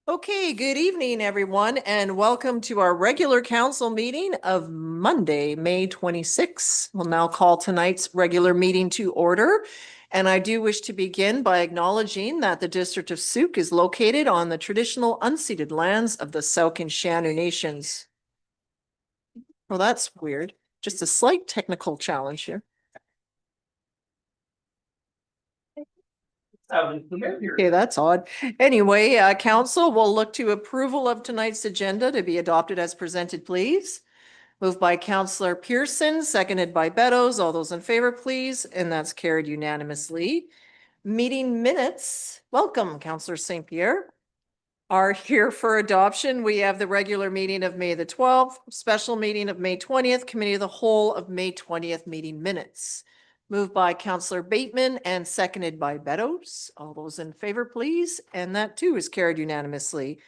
Okay, good evening, everyone, and welcome to our regular council meeting of Monday, May 26th. We'll now call tonight's regular meeting to order. And I do wish to begin by acknowledging that the district of Sooke is located on the traditional unceded lands of the Sooke and Shawnee nations. Well, that's weird. Just a slight technical challenge here. Okay, that's odd. Anyway, council will look to approval of tonight's agenda to be adopted as presented, please. Moved by Councillor Pearson, seconded by Beddoes. All those in favor, please. And that's carried unanimously. Meeting minutes. Welcome, Councillor St. Pierre. Are here for adoption. We have the regular meeting of May the 12th, special meeting of May 20th, committee of the whole of May 20th meeting minutes. Moved by Councillor Bateman and seconded by Beddoes. All those in favor, please. And that too is carried unanimously.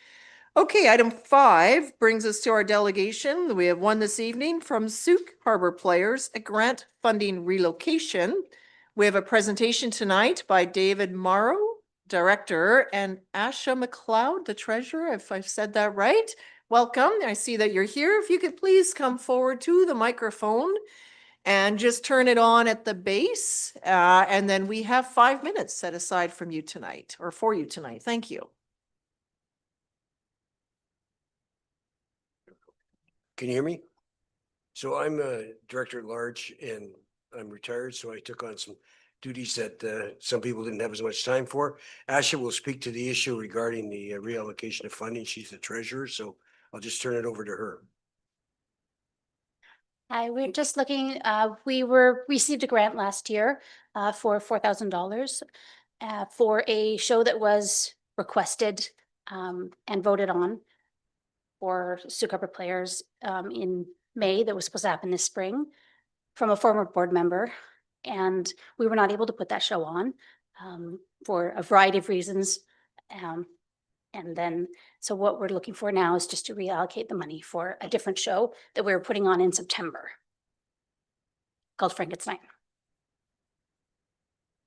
Okay, item 5 brings us to our delegation. We have one this evening from Sooke Harbor Players, a grant funding relocation. We have a presentation tonight by David Morrow, Director, and Asha McLeod, the Treasurer, if I've said that right. Welcome. I see that you're here. If you could please come forward to the microphone and just turn it on at the base. And then we have 5 minutes set aside from you tonight, or for you tonight. Thank you. Can you hear me? So I'm a director at large and I'm retired, so I took on some duties that some people didn't have as much time for. Asha will speak to the issue regarding the reallocation of funding. She's the treasurer, so I'll just turn it over to her. Hi, we're just looking, we received a grant last year for $4,000 for a show that was requested and voted on for Sooke Harbor Players in May that was supposed to happen this spring from a former board member. And we were not able to put that show on for a variety of reasons. And then, so what we're looking for now is just to reallocate the money for a different show that we were putting on in September called Frankenstein.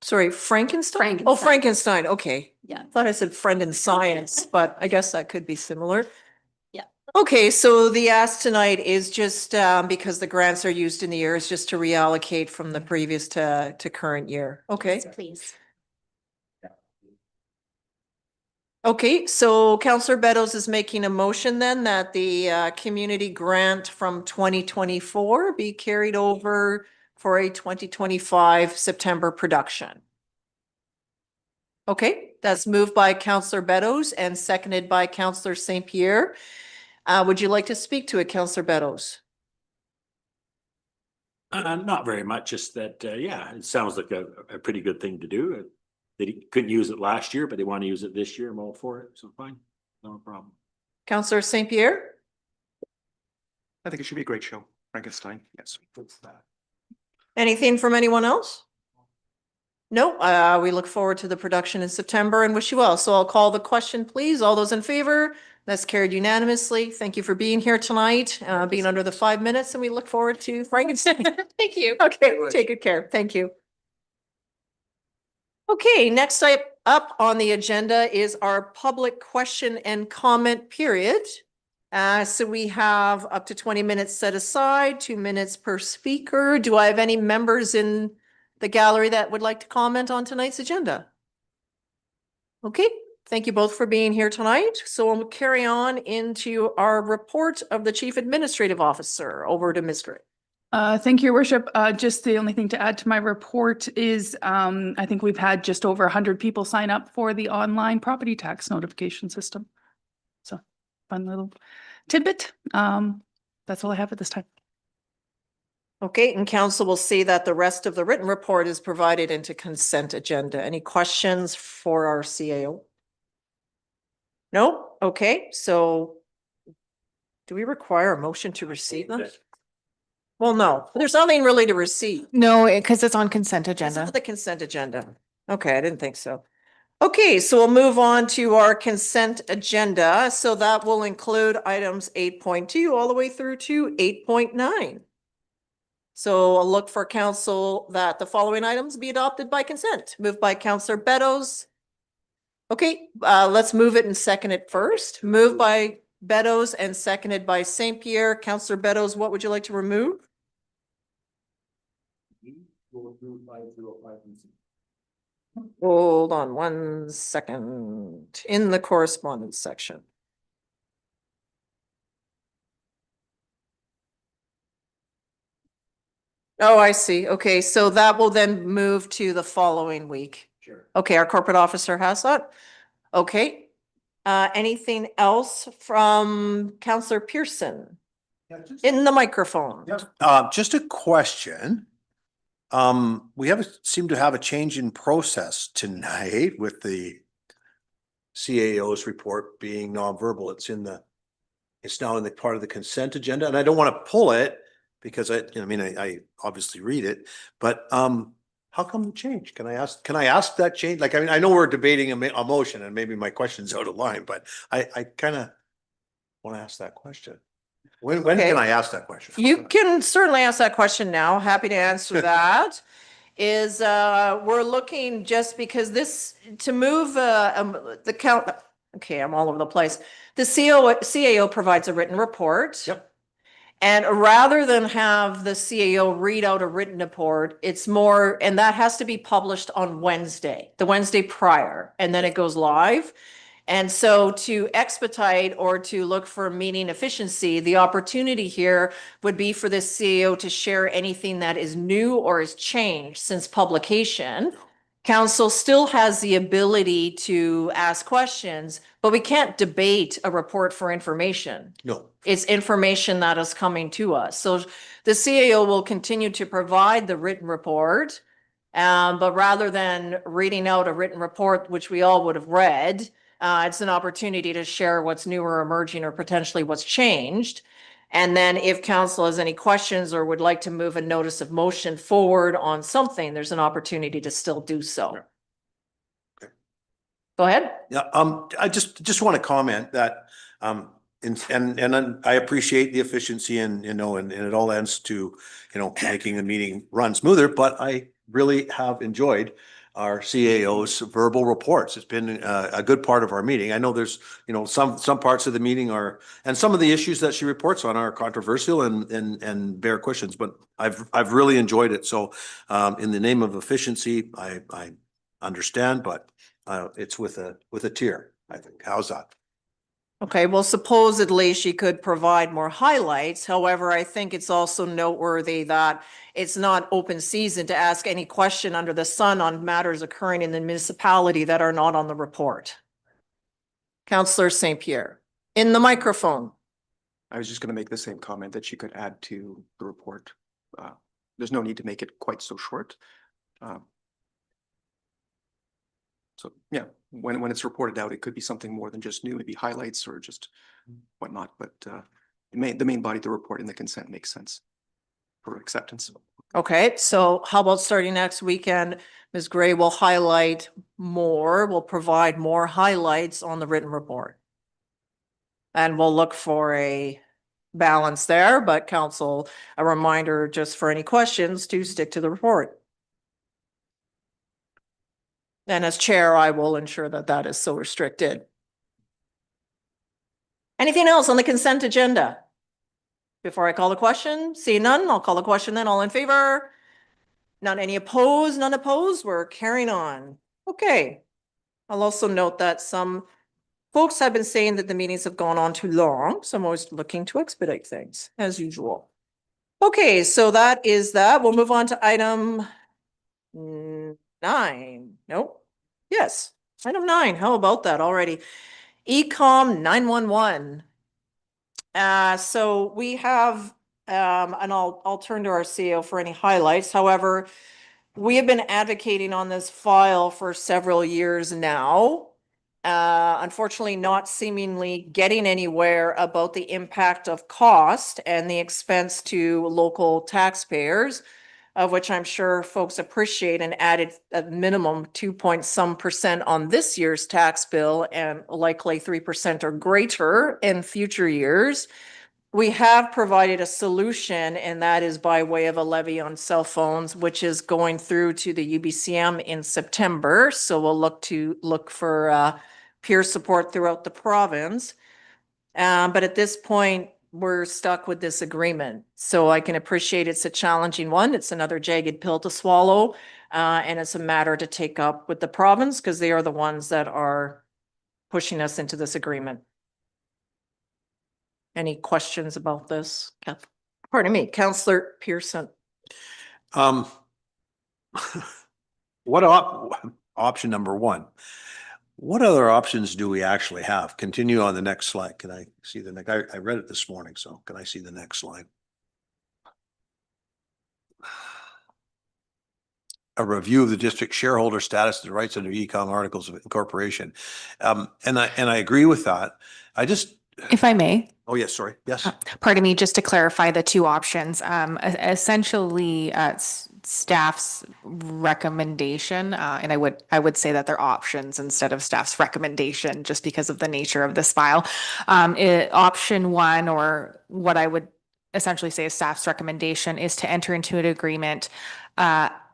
Sorry, Frankenstein? Frankenstein. Oh, Frankenstein. Okay. Yeah. I thought I said friend in science, but I guess that could be similar. Yeah. Okay, so the ask tonight is just because the grants are used in the year is just to reallocate from the previous to current year. Okay. Yes, please. Okay, so Councillor Beddoes is making a motion then that the community grant from 2024 be carried over for a 2025 September production. Okay, that's moved by Councillor Beddoes and seconded by Councillor St. Pierre. Would you like to speak to it, Councillor Beddoes? Not very much, just that, yeah, it sounds like a pretty good thing to do. They couldn't use it last year, but they want to use it this year. I'm all for it, so fine, no problem. Councillor St. Pierre? I think it should be a great show. Frankenstein, yes. Anything from anyone else? No, we look forward to the production in September and wish you well. So I'll call the question, please. All those in favor? That's carried unanimously. Thank you for being here tonight, being under the 5 minutes, and we look forward to Frankenstein. Thank you. Okay, take good care. Thank you. Okay, next up on the agenda is our public question and comment period. So we have up to 20 minutes set aside, 2 minutes per speaker. Do I have any members in the gallery that would like to comment on tonight's agenda? Okay, thank you both for being here tonight. So we'll carry on into our report of the Chief Administrative Officer. Over to Ms. Gray. Thank you, Your Worship. Just the only thing to add to my report is I think we've had just over 100 people sign up for the online property tax notification system. So fun little tidbit. That's all I have at this time. Okay, and council will see that the rest of the written report is provided into consent agenda. Any questions for our CAO? No? Okay, so do we require a motion to receive them? Well, no, there's nothing really to receive. No, because it's on consent This agenda. is the consent agenda. Okay, I didn't think so. Okay, so we'll move on to our consent agenda. So that will include items 8.2 all the way through to 8.9. So I'll look for council that the following items be adopted by consent. Moved by Councillor Beddoes, Okay, let's move it and second it first. Moved by Beddoes and seconded by St. Pierre. Councillor Beddoes, what would you like to remove? Hold on 1 second. In the correspondence section. Oh, I see. Okay, so that will then move to the following week. Sure. Okay, our corporate officer has that. Okay. Anything else from Councillor Pearson? In the microphone. Just a question. Seem to have a change in process tonight with the CAO's report being nonverbal. It's now in the part of the consent agenda, and I don't want to pull it because I obviously read it, but, how come the change? Can I ask that change? Like, I know we're debating a motion and maybe my question's out of line, but I kind of want to ask that question. When Okay. can I ask that question? You can certainly ask that question now. Happy to answer that. Is, we're looking just because to move, the count, okay, I'm all over the place. The CAO provides a written report. Yep. And rather than have the CAO read out a written report, it's more, and that has to be published on Wednesday, the Wednesday prior, and then it goes live. And so to expedite or to look for meeting efficiency, the opportunity here would be for the CEO to share anything that is new or has changed since publication. Council still has the ability to ask questions, but we can't debate a report for information. No. It's information that is coming to us. So the CAO will continue to provide the written report. But rather than reading out a written report, which we all would have read, it's an opportunity to share what's new or emerging or potentially what's changed. And then if council has any questions or would like to move a notice of motion forward on something, there's an opportunity to still do so. Okay. Go ahead. Yeah, I just want to comment that, and I appreciate the efficiency and it all ends to, making the meeting run smoother, but I really have enjoyed our CAO's verbal reports. It's been a good part of our meeting. I know there's, some parts of the meeting and some of the issues that she reports on are controversial and bear questions, but I've really enjoyed it. So, in the name of efficiency, I understand, but it's with a tear, I think. How's that? Okay, well, supposedly she could provide more highlights. However, I think it's also noteworthy that it's not open season to ask any question under the sun on matters occurring in the municipality that are not on the report. Councillor St. Pierre, in the microphone. I was just going to make the same comment that she could add to the report. There's no need to make it quite so short. So yeah, when it's reported out, it could be something more than just new, maybe highlights or just whatnot, but the main body of the report in the consent makes sense for acceptance. Okay, so how about starting next weekend? Ms. Gray will highlight more, will provide more highlights on the written report. And we'll look for a balance there, but council, a reminder just for any questions to stick to the report. And as chair, I will ensure that that is so restricted. Anything else on the consent agenda? Before I call the question, see none, I'll call the question then. All in favor? None. Any opposed? None opposed? We're carrying on. Okay. I'll also note that some folks have been saying that the meetings have gone on too long, so I'm always looking to expedite things as usual. Okay, so that is that. We'll move on to item 9. Nope. Yes, item 9. How about that already? Ecom 911. So we have, and I'll turn to our CEO for any highlights. However, we have been advocating on this file for several years now. Unfortunately, not seemingly getting anywhere about the impact of cost and the expense to local taxpayers, of which I'm sure folks appreciate, and added a minimum 2% on this year's tax bill and likely 3% or greater in future years. we have provided a solution, and that is by way of a levy on cell phones, which is going through to the UBCM in September. So we'll look for peer support throughout the province. But at this point, we're stuck with this agreement. So I can appreciate it's a challenging one. It's another jagged pill to swallow. And it's a matter to take up with the province because they are the ones that are pushing us into this agreement. Any questions about this? Pardon me, Councillor Pearson. Um, option number one, what other options do we actually have? Continue on the next slide. Can I see the next? I read it this morning, so can I see the next slide? A review of the district shareholder status and the rights under Econ articles of incorporation. And I agree with that. I just, If I may, oh, yes, sorry. Yes. pardon me, just to clarify the two options, essentially, staff's recommendation, and I would say that they're options instead of staff's recommendation, just because of the nature of this file. Option one, or what I would essentially say is staff's recommendation, is to enter into an agreement,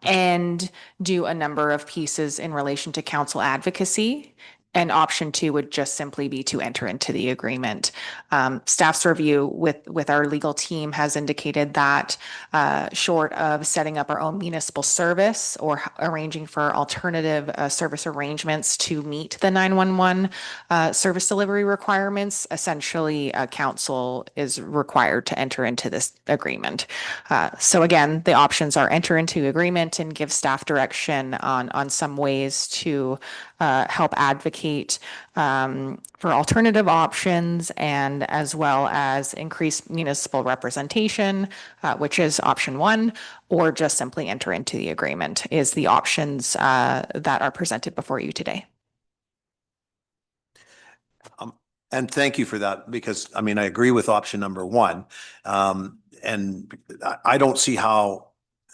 and do a number of pieces in relation to council advocacy. And option two would just simply be to enter into the agreement. Staff's review with our legal team has indicated that short of setting up our own municipal service or arranging for alternative service arrangements to meet the 911 service delivery requirements, essentially council is required to enter into this agreement. So again, the options are enter into agreement and give staff direction on some ways to help advocate for alternative options, and as well as increase municipal representation, which is option one, or just simply enter into the agreement is the options that are presented before you today. And thank you for that, because I mean, I agree with option number one. And I don't see how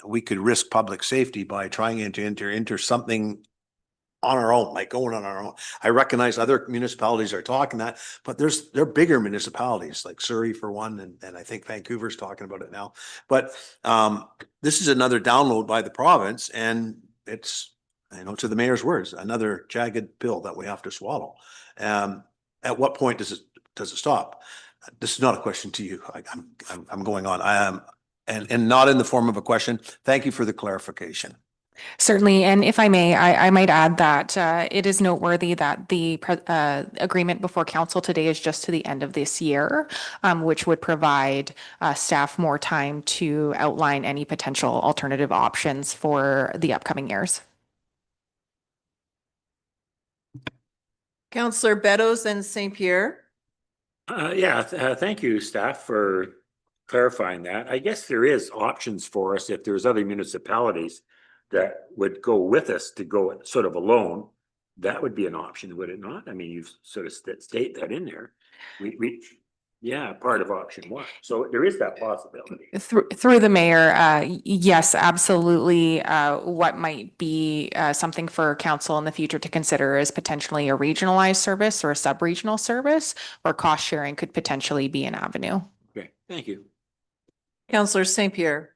we could risk public safety by trying to enter into something on our own, like going on our own. I recognize other municipalities are talking that, but they're bigger municipalities like Surrey for one, and I think Vancouver's talking about it now. But this is another download by the province, and it's, to the mayor's words, another jagged pill that we have to swallow. At what point does it stop? This is not a question to you. I'm going on. I am, and not in the form of a question. Thank you for the clarification. Certainly, and if I may, I might add that it is noteworthy that the agreement before council today is just to the end of this year, which would provide staff more time to outline any potential alternative options for the upcoming years. Councillor Beddoes and St. Pierre. Thank you, staff, for clarifying that. I guess there is options for us if there's other municipalities that would go with us to go sort of alone. That would be an option, would it not? I mean, you've sort of state that in there. Yeah, part of option one. So there is that possibility. Through the mayor, yes, absolutely. What might be something for council in the future to consider is potentially a regionalized service or a sub-regional service, or cost sharing could potentially be an avenue. Okay, thank you. Councillor St. Pierre.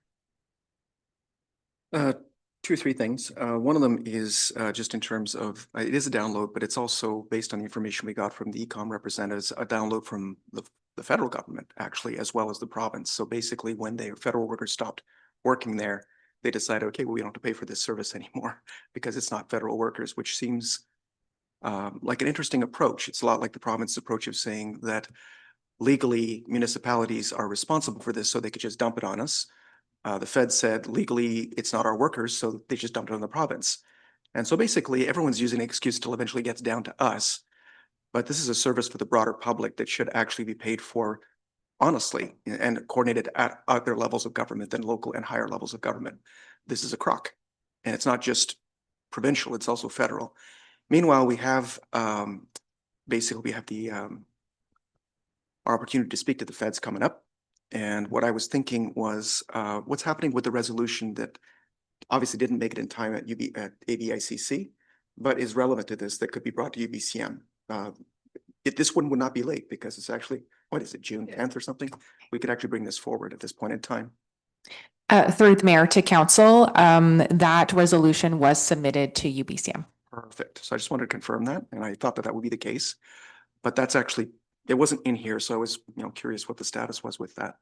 Two or three things. One of them is just in terms of, it is a download, but it's also based on the information we got from the Econ representatives, a download from the federal government, actually, as well as the province. So basically, when the federal workers stopped working there, they decided, okay, well, we don't have to pay for this service anymore because it's not federal workers, which seems like an interesting approach. It's a lot like the province's approach of saying that legally municipalities are responsible for this, so they could just dump it on us. The Fed said legally it's not our workers, so they just dumped it on the province. And so basically everyone's using an excuse till eventually gets down to us. But this is a service for the broader public that should actually be paid for honestly and coordinated at other levels of government than local and higher levels of government. This is a crock, and it's not just provincial, it's also federal. Meanwhile, we have basically we have the our opportunity to speak to the feds coming up. And what I was thinking was what's happening with the resolution that obviously didn't make it in time at ABICC, but is relevant to this, that could be brought to UBCM. This one would not be late because it's actually what is it, June 10th or something? We could actually bring this forward at this point in time. Through the mayor to council, that resolution was submitted to UBCM. Perfect. So I just wanted to confirm that, and I thought that that would be the case. But that's actually, it wasn't in here, so I was, curious what the status was with that.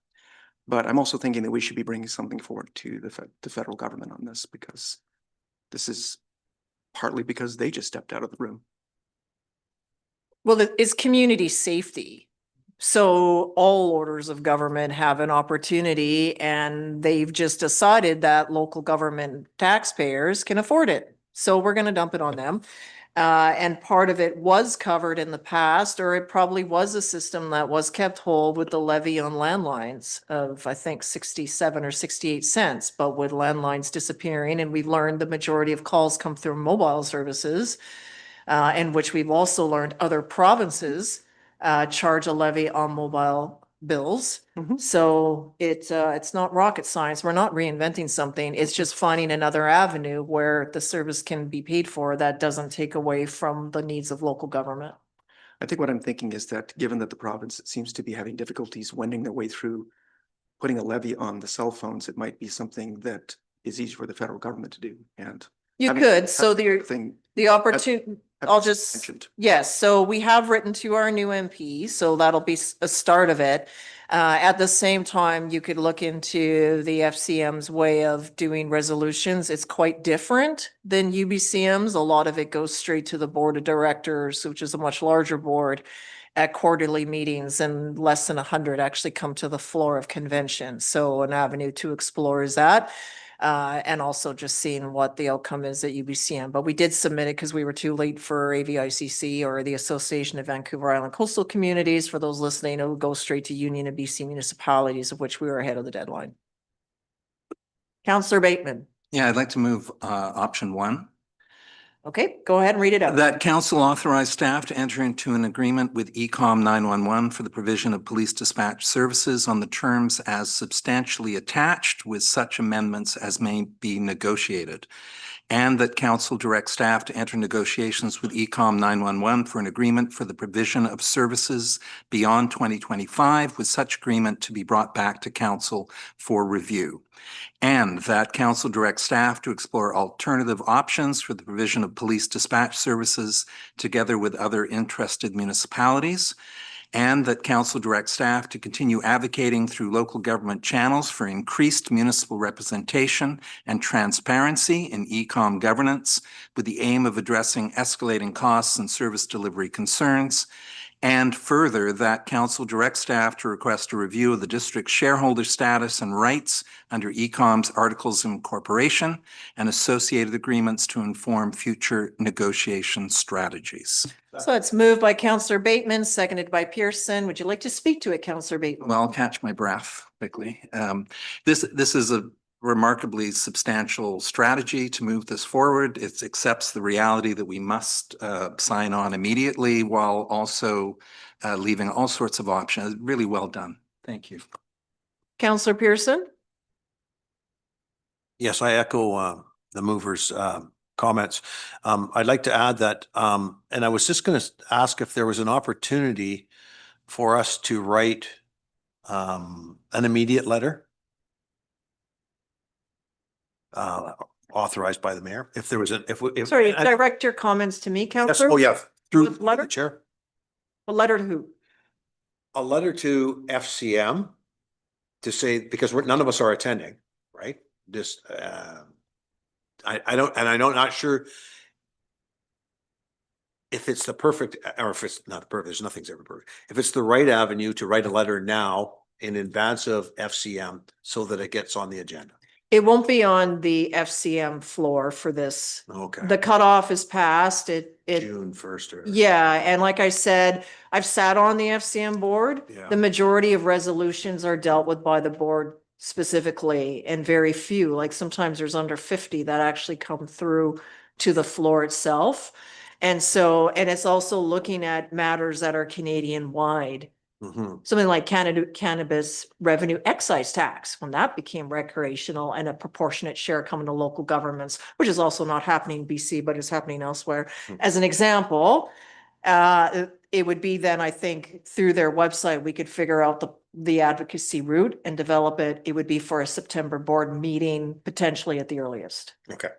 But I'm also thinking that we should be bringing something forward to the federal government on this, because this is partly because they just stepped out of the room. Well, it's community safety. So all orders of government have an opportunity, and they've just decided that local government taxpayers can afford it. So we're going to dump it on them. And part of it was covered in the past, or it probably was a system that was kept whole with the levy on landlines of, I think, 67 or 68 cents. But with landlines disappearing, and we've learned the majority of calls come through mobile services, in which we've also learned other provinces charge a levy on mobile bills. Mhm. So it's not rocket science. We're not reinventing something. It's just finding another avenue where the service can be paid for that doesn't take away from the needs of local government. I think what I'm thinking is that given that the province seems to be having difficulties wending their way through putting a levy on the cell phones, it might be something that is easy for the federal government to do. And You having could, so that thing the opportunity, have I'll just, mentioned. yes, so we have written to our new MP, so that'll be a start of it. At the same time, you could look into the FCM's way of doing resolutions. It's quite different than UBCM's. A lot of it goes straight to the board of directors, which is a much larger board at quarterly meetings, and less than 100 actually come to the floor of convention. So an avenue to explore is that. And also just seeing what the outcome is at UBCM. But we did submit it because we were too late for AVICC, or the Association of Vancouver Island Coastal Communities. For those listening, it will go straight to Union of BC Municipalities, of which we were ahead of the deadline. Councillor Bateman. Yeah, I'd like to move option 1. Okay, go ahead and read it out. That council authorize staff to enter into an agreement with Ecom 911 for the provision of police dispatch services on the terms as substantially attached, with such amendments as may be negotiated. And that council direct staff to enter negotiations with Ecom 911 for an agreement for the provision of services beyond 2025, with such agreement to be brought back to council for review. And that council direct staff to explore alternative options for the provision of police dispatch services together with other interested municipalities. And that council direct staff to continue advocating through local government channels for increased municipal representation and transparency in Ecom governance, with the aim of addressing escalating costs and service delivery concerns. And further, that council direct staff to request a review of the district's shareholder status and rights under Ecom's Articles of Incorporation and associated agreements to inform future negotiation strategies. So it's moved by Councillor Bateman, seconded by Pearson. Would you like to speak to it, Councillor Bateman? Well, I'll catch my breath quickly. This is a remarkably substantial strategy to move this forward. It accepts the reality that we must sign on immediately, while also leaving all sorts of options. Really well done. Thank you. Councillor Pearson? Yes, I echo the movers' comments. I'd like to add that, and I was just going to ask if there was an opportunity for us to write an immediate letter authorized by the mayor. If there was Sorry, direct your comments to me, Yes, Councillor. oh yeah, through What letter? the chair. A letter to who? A letter to FCM to say, because none of us are attending, right? Just, I don't, and I'm not sure if it's the perfect, or if it's not perfect, there's nothing's ever perfect. If it's the right avenue to write a letter now in advance of FCM so that it gets on the agenda. It won't be on the FCM floor for this. Okay. The cutoff is passed. It, June 1st or. yeah, and like I said, I've sat on the FCM board. Yeah. The majority of resolutions are dealt with by the board specifically, and very few, like sometimes there's under 50 that actually come through to the floor itself. And so, and it's also looking at matters that are Canadian wide. Mhm. Something like cannabis revenue excise tax, when that became recreational and a proportionate share coming to local governments, which is also not happening in BC, but is happening elsewhere. Hmm. As an example, it would be then, I think, through their website, we could figure out the advocacy route and develop it. It would be for a September board meeting, potentially at the earliest. Okay.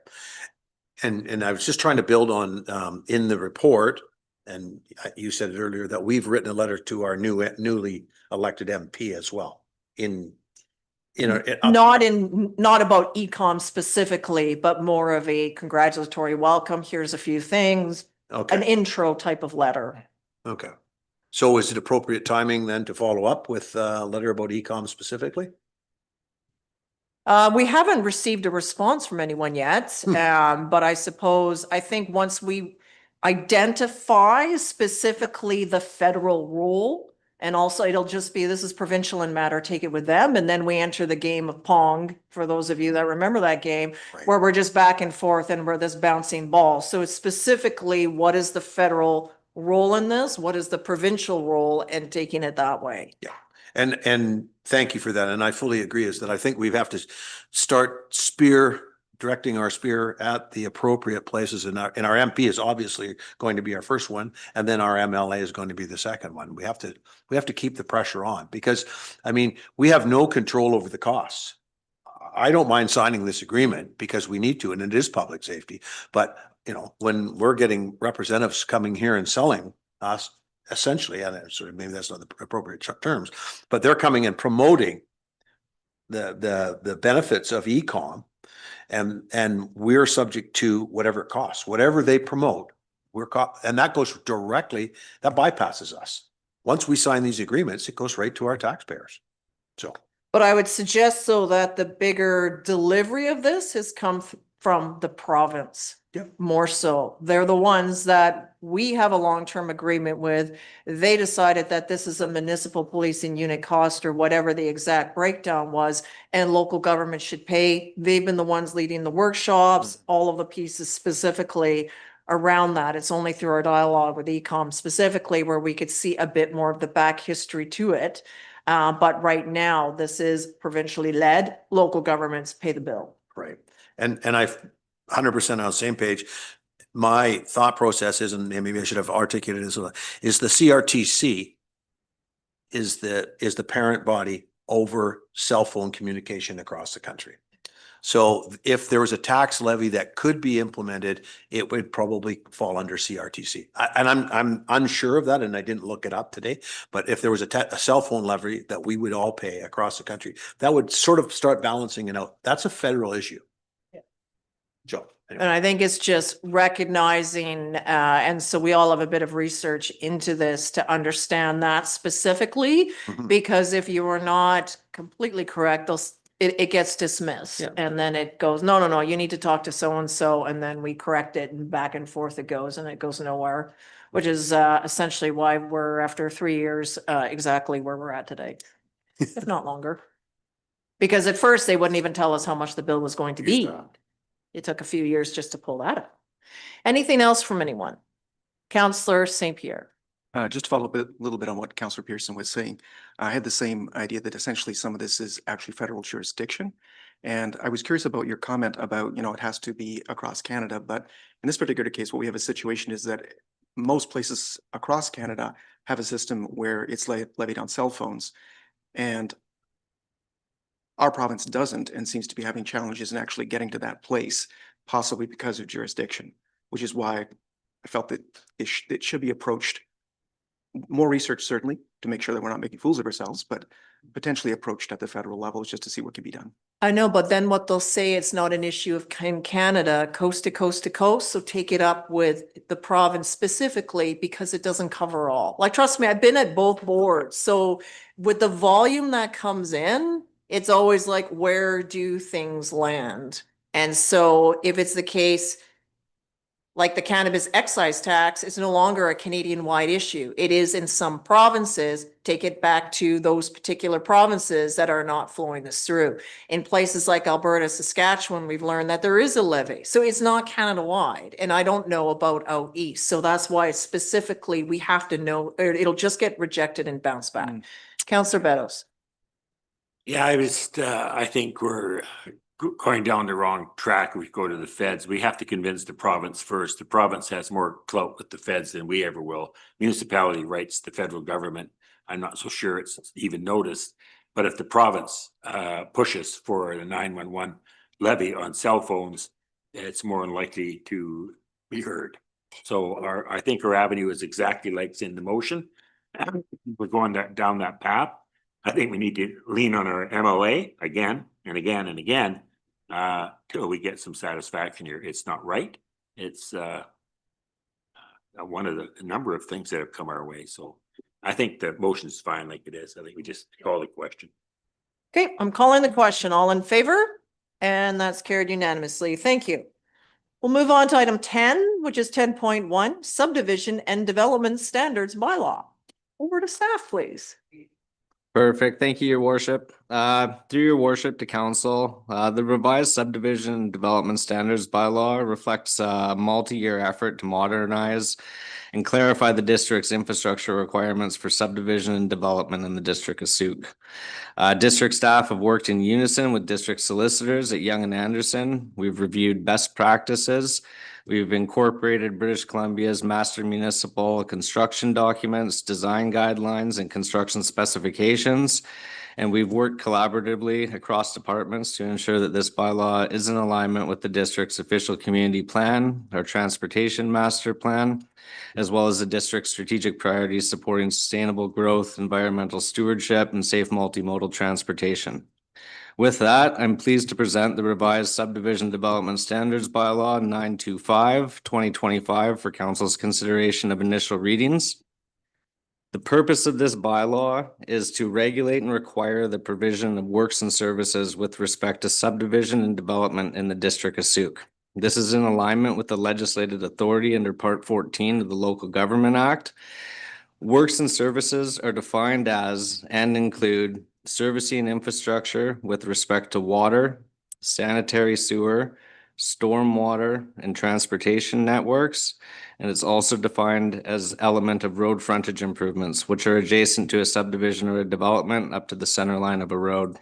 And I was just trying to build on, in the report, and you said it earlier, that we've written a letter to our newly elected MP as well in, Not about ecom specifically, but more of a congratulatory welcome. Here's a few things, an okay, intro type of letter. okay. So is it appropriate timing then to follow up with a letter about ecom specifically? We haven't received a response from anyone yet, but I suppose, I think once we identify specifically the federal rule, and also it'll just be, this is provincial in matter, take it with them, and then we enter the game of Pong, for those of you that remember that game, Right. where we're just back and forth and we're this bouncing ball. So it's specifically, what is the federal role in this? What is the provincial role, and taking it that way? Yeah. And thank you for that. And I fully agree, is that I think we have to start directing our spear at the appropriate places, and our MP is obviously going to be our first one, and then our MLA is going to be the second one. We have to keep the pressure on, because I mean, we have no control over the costs. I don't mind signing this agreement because we need to, and it is public safety. But when we're getting representatives coming here and selling us, essentially, and sort of, maybe that's not the appropriate terms, but they're coming and promoting the benefits of ecom, and we're subject to whatever it costs, whatever they promote. And that goes directly, that bypasses us. Once we sign these agreements, it goes right to our taxpayers. So. But I would suggest so that the bigger delivery of this has come from the province. Yep. More so. They're the ones that we have a long-term agreement with. They decided that this is a municipal policing unit cost, or whatever the exact breakdown was, and local government should pay. They've been the ones leading the workshops, all of the pieces specifically around that. It's only through our dialogue with ecom specifically where we could see a bit more of the back history to it. But right now, this is provincially led. Local governments pay the bill. Right. And I've 100% on the same page. My thought process is, and maybe I should have articulated this, is the CRTC is the parent body over cell phone communication across the country. So if there was a tax levy that could be implemented, it would probably fall under CRTC. And I'm unsure of that, and I didn't look it up today. But if there was a cell phone levy that we would all pay across the country, that would sort of start balancing it out. That's a federal issue. Yeah. So. And I think it's just recognizing, and so we all have a bit of research into this to understand that specifically, Mhm. because if you are not completely correct, it gets dismissed. Yeah. And then it goes, no, you need to talk to so-and-so, and then we correct it, and back and forth it goes, and it goes nowhere, which is essentially why we're, after 3 years, exactly where we're at today, if not longer. Because at first they wouldn't even tell us how much the bill was going to be. It took a few years just to pull that up. Anything else from anyone? Counselor St. Pierre. Just to follow up a little bit on what Councillor Pearson was saying, I had the same idea that essentially some of this is actually federal jurisdiction. And I was curious about your comment about, it has to be across Canada, but in this particular case, what we have a situation is that most places across Canada have a system where it's levied on cell phones. And our province doesn't, and seems to be having challenges in actually getting to that place, possibly because of jurisdiction, which is why I felt that it should be approached, more research certainly, to make sure that we're not making fools of ourselves, but potentially approached at the federal level just to see what can be done. I know, but then what they'll say, it's not an issue of in Canada, coast to coast to coast. So take it up with the province specifically, because it doesn't cover all. Like, trust me, I've been at both boards. So with the volume that comes in, it's always like, where do things land? And so if it's the case, like the cannabis excise tax is no longer a Canadian-wide issue. It is in some provinces. Take it back to those particular provinces that are not flowing this through. In places like Alberta, Saskatchewan, we've learned that there is a levy. So it's not Canada-wide, and I don't know about out east. So that's why specifically we have to know, or it'll just get rejected and bounce back. Councillor Beddoes. Yeah, I think we're going down the wrong track. We go to the feds. We have to convince the province first. The province has more clout with the feds than we ever will. Municipality writes the federal government. I'm not so sure it's even noticed. But if the province pushes for the 911 levy on cell phones, it's more likely to be heard. So I think our avenue is exactly like it's in the motion. We're going down that path. I think we need to lean on our MLA again and again and again till we get some satisfaction here. It's not right. It's one of the number of things that have come our way. So I think the motion is fine like it is. I think we just call the question. Okay, I'm calling the question. All in favor? And that's carried unanimously. Thank you. We'll move on to item 10, which is 10.1, subdivision and development standards bylaw. Over to staff, please. Perfect. Thank you, your worship. Through your worship to council, the revised subdivision and development standards bylaw reflects a multi-year effort to modernize and clarify the district's infrastructure requirements for subdivision and development in the district of Sooke. District staff have worked in unison with district solicitors at Young and Anderson. We've reviewed best practices. We've incorporated British Columbia's master municipal construction documents, design guidelines, and construction specifications. And we've worked collaboratively across departments to ensure that this bylaw is in alignment with the district's official community plan, our transportation master plan, as well as the district's strategic priorities supporting sustainable growth, environmental stewardship, and safe multimodal transportation. With that, I'm pleased to present the revised subdivision development standards bylaw 925/2025 for council's consideration of initial readings. The purpose of this bylaw is to regulate and require the provision of works and services with respect to subdivision and development in the district of Sooke. This is in alignment with the legislative authority under Part 14 of the Local Government Act. Works and services are defined as and include servicing infrastructure with respect to water, sanitary sewer, stormwater, and transportation networks. And it's also defined as element of road frontage improvements, which are adjacent to a subdivision or a development up to the center line of a road.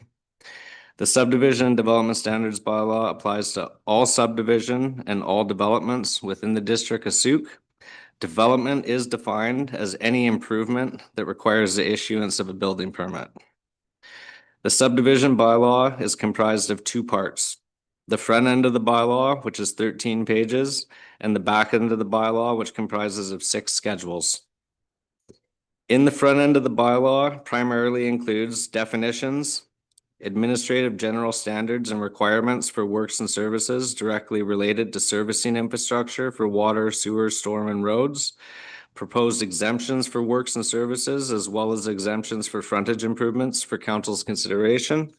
The subdivision and development standards bylaw applies to all subdivision and all developments within the district of Sooke. Development is defined as any improvement that requires the issuance of a building permit. The subdivision bylaw is comprised of two parts. The front end of the bylaw, which is 13 pages, and the back end of the bylaw, which comprises of 6 schedules. In the front end of the bylaw primarily includes definitions, administrative general standards and requirements for works and services directly related to servicing infrastructure for water, sewer, storm, and roads, proposed exemptions for works and services, as well as exemptions for frontage improvements for council's consideration.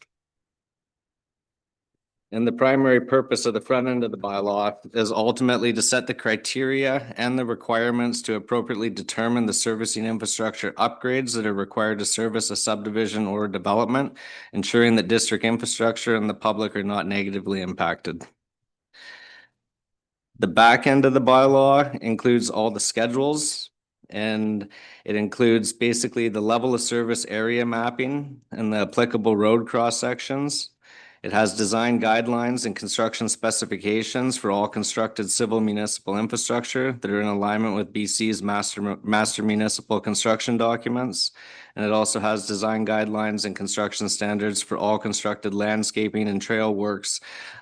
And the primary purpose of the front end of the bylaw is ultimately to set the criteria and the requirements to appropriately determine the servicing infrastructure upgrades that are required to service a subdivision or a development, ensuring that district infrastructure and the public are not negatively impacted. The back end of the bylaw includes all the schedules, and it includes basically the level of service area mapping and the applicable road cross sections. It has design guidelines and construction specifications for all constructed civil municipal infrastructure that are in alignment with BC's master municipal construction documents. And it also has design guidelines and construction standards for all constructed landscaping and trail works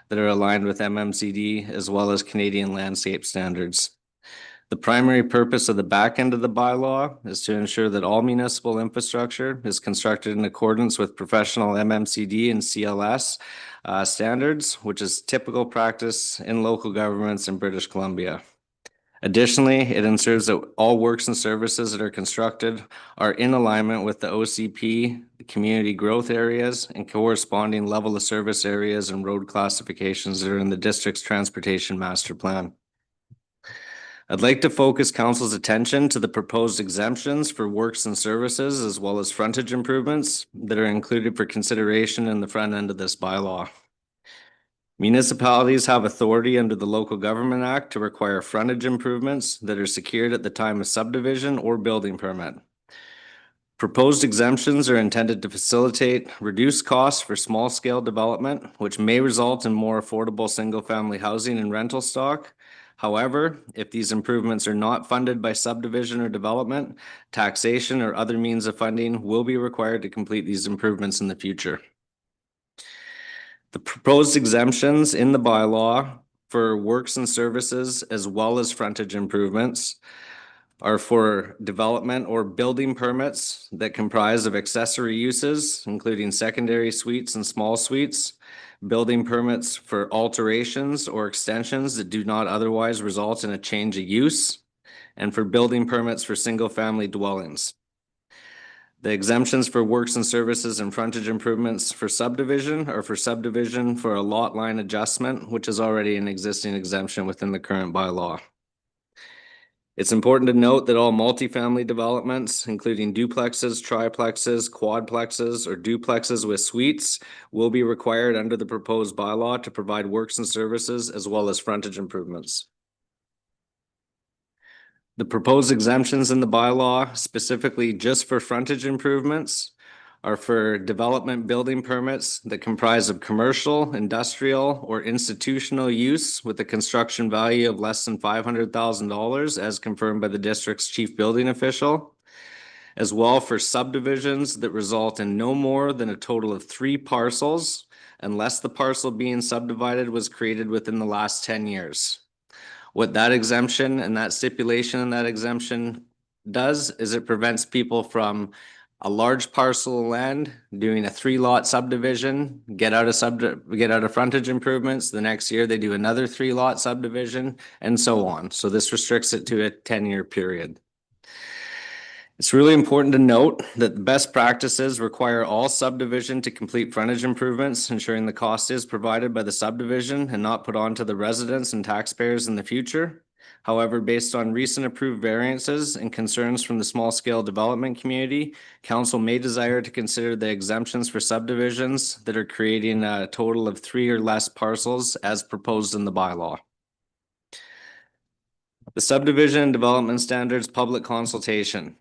that are aligned with MMCD as well as Canadian landscape standards. The primary purpose of the back end of the bylaw is to ensure that all municipal infrastructure is constructed in accordance with professional MMCD and CLS standards, which is typical practice in local governments in British Columbia. Additionally, it ensures that all works and services that are constructed are in alignment with the OCP, the community growth areas, and corresponding level of service areas and road classifications that are in the district's transportation master plan. I'd like to focus council's attention to the proposed exemptions for works and services as well as frontage improvements that are included for consideration in the front end of this bylaw. Municipalities have authority under the Local Government Act to require frontage improvements that are secured at the time of subdivision or building permit. Proposed exemptions are intended to facilitate reduced costs for small-scale development, which may result in more affordable single-family housing and rental stock. However, if these improvements are not funded by subdivision or development, taxation or other means of funding will be required to complete these improvements in the future. The proposed exemptions in the bylaw for works and services as well as frontage improvements are for development or building permits that comprise of accessory uses, including secondary suites and small suites, building permits for alterations or extensions that do not otherwise result in a change of use, and for building permits for single-family dwellings. The exemptions for works and services and frontage improvements for subdivision are for subdivision for a lot line adjustment, which is already an existing exemption within the current bylaw. It's important to note that all multifamily developments, including duplexes, triplexes, quadplexes, or duplexes with suites, will be required under the proposed bylaw to provide works and services as well as frontage improvements. The proposed exemptions in the bylaw, specifically just for frontage improvements, are for development building permits that comprise of commercial, industrial, or institutional use with a construction value of less than $500,000 as confirmed by the district's chief building official, as well for subdivisions that result in no more than a total of 3 parcels unless the parcel being subdivided was created within the last 10 years. What that exemption and that stipulation in that exemption does is it prevents people from a large parcel of land doing a 3-lot subdivision, get out of frontage improvements. The next year they do another 3-lot subdivision and so on. So this restricts it to a 10-year period. It's really important to note that the best practices require all subdivision to complete frontage improvements, ensuring the cost is provided by the subdivision and not put onto the residents and taxpayers in the future. However, based on recent approved variances and concerns from the small scale development community, council may desire to consider the exemptions for subdivisions that are creating a total of 3 or less parcels as proposed in the bylaw. The subdivision and development standards public consultation.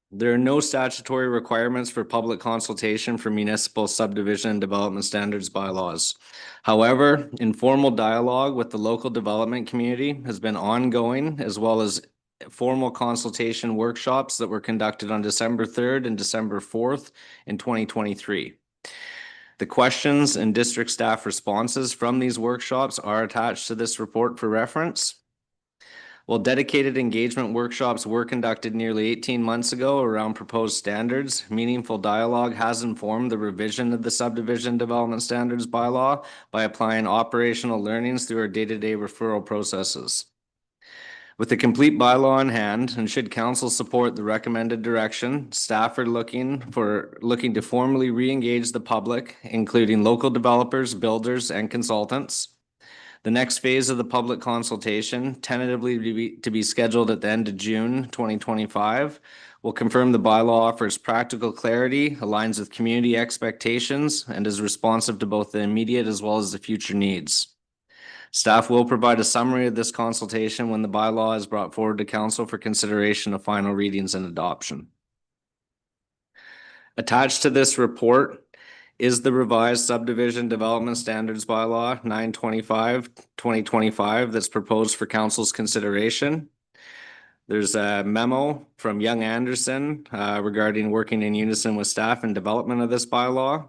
There are no statutory requirements for public consultation for municipal subdivision and development standards bylaws. However, informal dialogue with the local development community has been ongoing, as well as formal consultation workshops that were conducted on December 3rd and December 4th in 2023. The questions and district staff responses from these workshops are attached to this report for reference. While dedicated engagement workshops were conducted nearly 18 months ago around proposed standards, meaningful dialogue has informed the revision of the subdivision development standards bylaw by applying operational learnings through our day-to-day referral processes. With the complete bylaw in hand, and should council support the recommended direction, staff are looking to formally re-engage the public, including local developers, builders, and consultants. The next phase of the public consultation, tentatively to be scheduled at the end of June 2025, will confirm the bylaw offers practical clarity, aligns with community expectations, and is responsive to both the immediate as well as the future needs. Staff will provide a summary of this consultation when the bylaw is brought forward to council for consideration of final readings and adoption. Attached to this report is the revised subdivision development standards bylaw 925/2025 that's proposed for council's consideration. There's a memo from Young Anderson regarding working in unison with staff and development of this bylaw.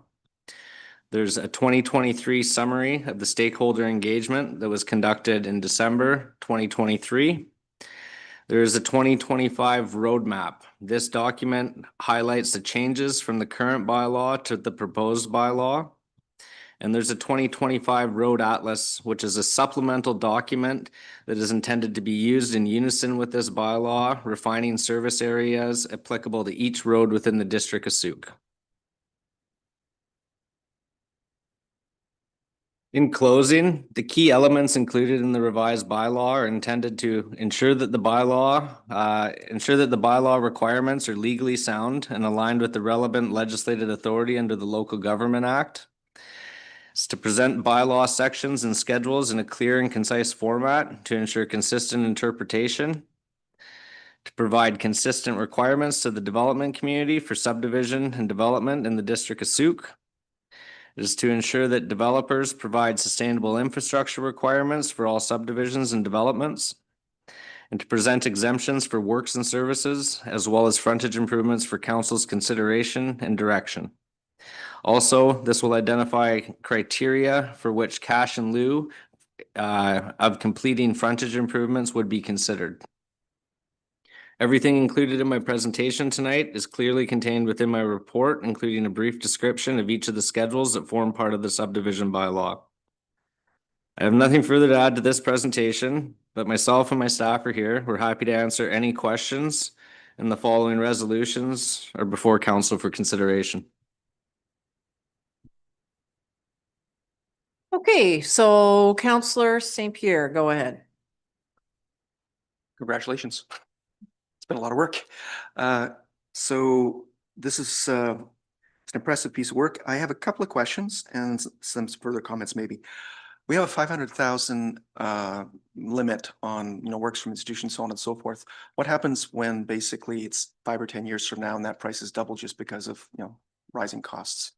There's a 2023 summary of the stakeholder engagement that was conducted in December 2023. There is a 2025 roadmap. This document highlights the changes from the current bylaw to the proposed bylaw. And there's a 2025 road atlas, which is a supplemental document that is intended to be used in unison with this bylaw, refining service areas applicable to each road within the district of Sooke. In closing, the key elements included in the revised bylaw are intended to ensure that the bylaw requirements are legally sound and aligned with the relevant legislative authority under the Local Government Act. It's to present bylaw sections and schedules in a clear and concise format to ensure consistent interpretation. to provide consistent requirements to the development community for subdivision and development in the district of Sooke. It is to ensure that developers provide sustainable infrastructure requirements for all subdivisions and developments, and to present exemptions for works and services, as well as frontage improvements for council's consideration and direction. Also, this will identify criteria for which cash in lieu of completing frontage improvements would be considered. Everything included in my presentation tonight is clearly contained within my report, including a brief description of each of the schedules that form part of the subdivision bylaw. I have nothing further to add to this presentation, but myself and my staff are here. We're happy to answer any questions, and the following resolutions are before council for consideration. Okay, so Councillor St. Pierre, go ahead. Congratulations. It's been a lot of work. So this is it's an impressive piece of work. I have a couple of questions and some further comments maybe. We have a 500,000 limit on, works from institutions, so on and so forth. What happens when basically it's 5 or 10 years from now and that price is double just because of, rising costs?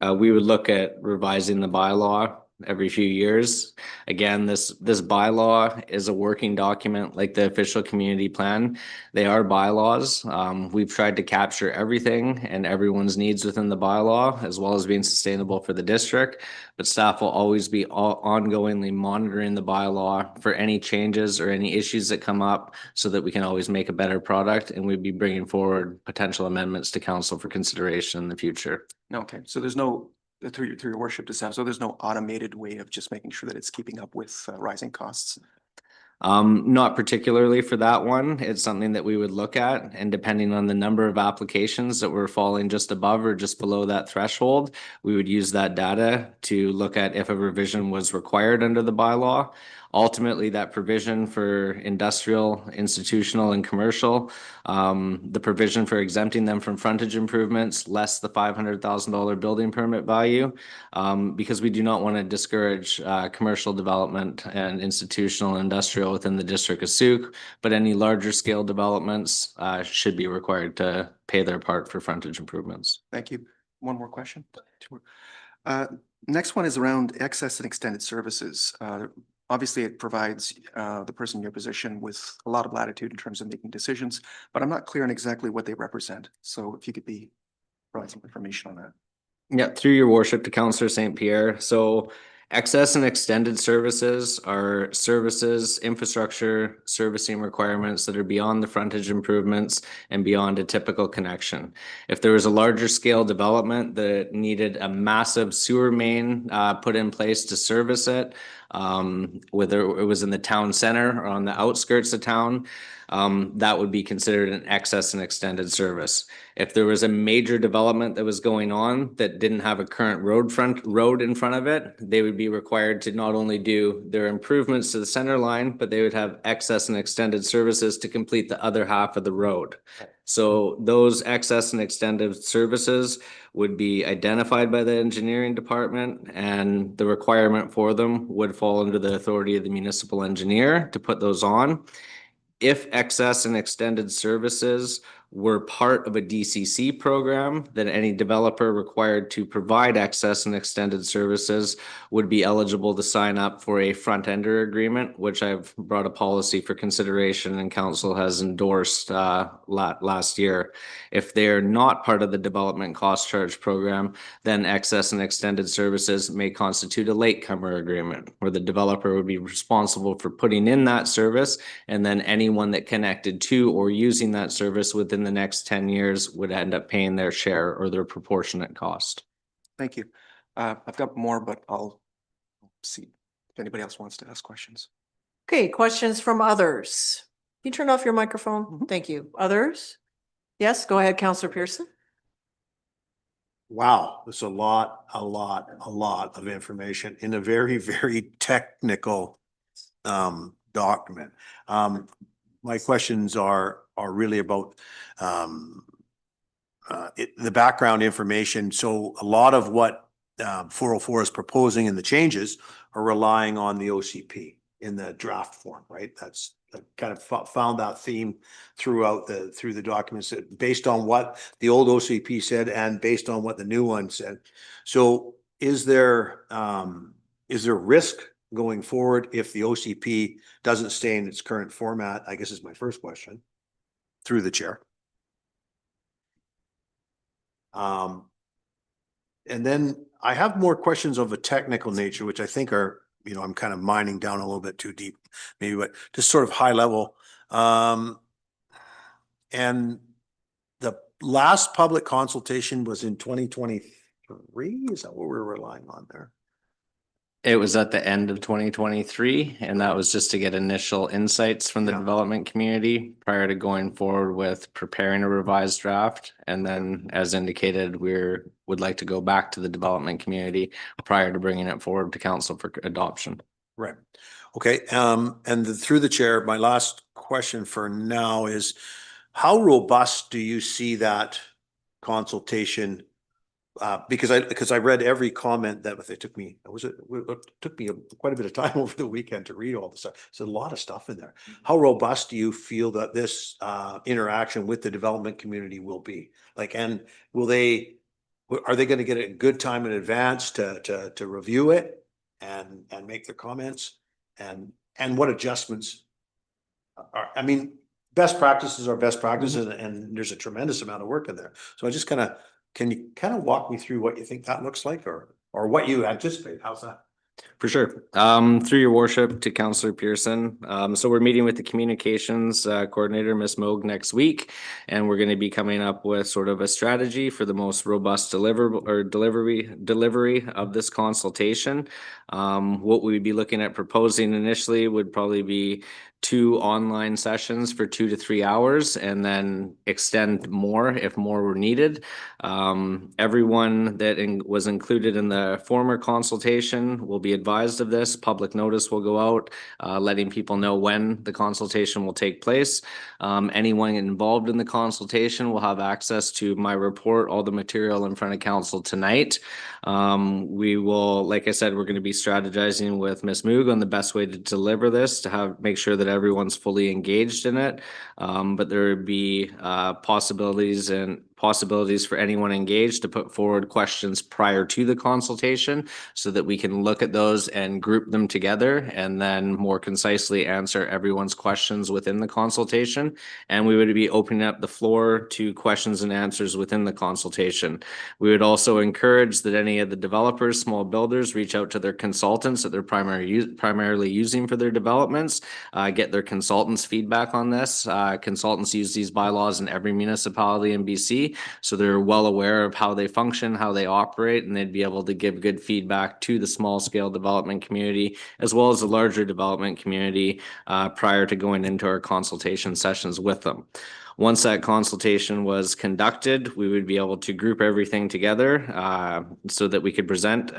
We would look at revising the bylaw every few years. Again, this bylaw is a working document like the official community plan. They are bylaws. We've tried to capture everything and everyone's needs within the bylaw, as well as being sustainable for the district. But staff will always be ongoingly monitoring the bylaw for any changes or any issues that come up so that we can always make a better product, and we'd be bringing forward potential amendments to council for consideration in the future. Okay, so there's no, through your worship to staff, so there's no automated way of just making sure that it's keeping up with rising costs? Not particularly for that one. It's something that we would look at, and depending on the number of applications that were falling just above or just below that threshold, we would use that data to look at if a revision was required under the bylaw. Ultimately, that provision for industrial, institutional, and commercial, the provision for exempting them from frontage improvements, less the $500,000 building permit value, because we do not want to discourage commercial development and institutional and industrial within the district of Sooke, but any larger scale developments should be required to pay their part for frontage improvements. Thank you. One more question. Next one is around excess and extended services. Obviously, it provides the person in your position with a lot of latitude in terms of making decisions, but I'm not clear on exactly what they represent. So if you could provide some information on that. Yeah, through your worship to Councillor St. Pierre. So excess and extended services are services, infrastructure, servicing requirements that are beyond the frontage improvements and beyond a typical connection. If there was a larger scale development that needed a massive sewer main put in place to service it, whether it was in the town center or on the outskirts of town, that would be considered an excess and extended service. If there was a major development that was going on that didn't have a current road in front of it, they would be required to not only do their improvements to the center line, but they would have excess and extended services to complete the other half of the road. So those excess and extended services would be identified by the engineering department, and the requirement for them would fall under the authority of the municipal engineer to put those on. If excess and extended services were part of a DCC program, then any developer required to provide excess and extended services would be eligible to sign up for a front-ender agreement, which I've brought a policy for consideration and council has endorsed last year. If they're not part of the development cost charge program, then excess and extended services may constitute a latecomer agreement, where the developer would be responsible for putting in that service, and then anyone that connected to or using that service within the next 10 years would end up paying their share or their proportionate cost. Thank you. I've got more, but I'll see if anybody else wants to ask questions. Okay, questions from others? Can you turn off your microphone? Thank you. Others? Yes, go ahead, Councillor Pearson. Wow, there's a lot of information in a very, very technical document. My questions are really about the background information. So a lot of what 404 is proposing in the changes are relying on the OCP in the draft form, right? That's kind of found that theme throughout through the documents, that based on what the old OCP said and based on what the new one said. So is there risk going forward if the OCP doesn't stay in its current format? I guess is my first question, through the chair. And then I have more questions of a technical nature, which I think are, I'm kind of mining down a little bit too deep, maybe, but just sort of high level. And the last public consultation was in 2023. Is that what we're relying on there? It was at the end of 2023, and that was just to get initial insights from the Yeah. development community prior to going forward with preparing a revised draft. And then, as indicated, would like to go back to the development community prior to bringing it forward to council for adoption. Right. Okay. Through the chair, my last question for now is, how robust do you see that consultation? Because I read every comment that it took me, quite a bit of time over the weekend to read all the stuff. There's a lot of stuff in there. How robust do you feel that this interaction with the development community will be? Like, and are they going to get a good time in advance to review it and make their comments? And what adjustments are, I mean, best practices are best practices, and there's a tremendous amount of work in there. So I just can you kind of walk me through what you think that looks like, or what you anticipate? How's that? For sure. Through your worship to Councillor Pearson. So we're meeting with the communications coordinator, Ms. Moog, next week, and we're going to be coming up with sort of a strategy for the most robust delivery of this consultation. What we'd be looking at proposing initially would probably be 2 online sessions for 2 to 3 hours, and then extend more if more were needed. Everyone that was included in the former consultation will be advised of this. Public notice will go out, letting people know when the consultation will take place. Anyone involved in the consultation will have access to my report, all the material in front of council tonight. We will, like I said, we're going to be strategizing with Ms. Moog on the best way to deliver this, to make sure that everyone's fully engaged in it. But there would be possibilities for anyone engaged to put forward questions prior to the consultation, so that we can look at those and group them together, and then more concisely answer everyone's questions within the consultation. And we would be opening up the floor to questions and answers within the consultation. We would also encourage that any of the developers, small builders, reach out to their consultants that they're primarily using for their developments, get their consultants' feedback on this. Consultants use these bylaws in every municipality in BC, so they're well aware of how they function, how they operate, and they'd be able to give good feedback to the small scale development community as well as the larger development community prior to going into our consultation sessions with them. Once that consultation was conducted, we would be able to group everything together so that we could present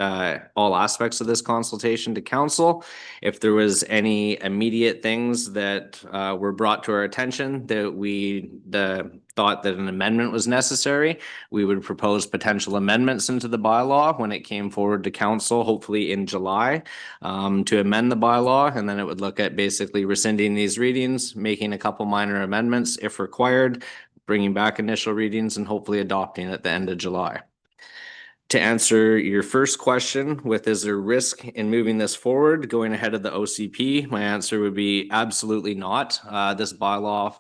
all aspects of this consultation to council. If there was any immediate things that were brought to our attention that we thought that an amendment was necessary, we would propose potential amendments into the bylaw when it came forward to council, hopefully in July, to amend the bylaw. And then it would look at basically rescinding these readings, making a couple minor amendments if required, bringing back initial readings, and hopefully adopting at the end of July. To answer your first question with, is there risk in moving this forward, going ahead of the OCP? My answer would be absolutely not. This bylaw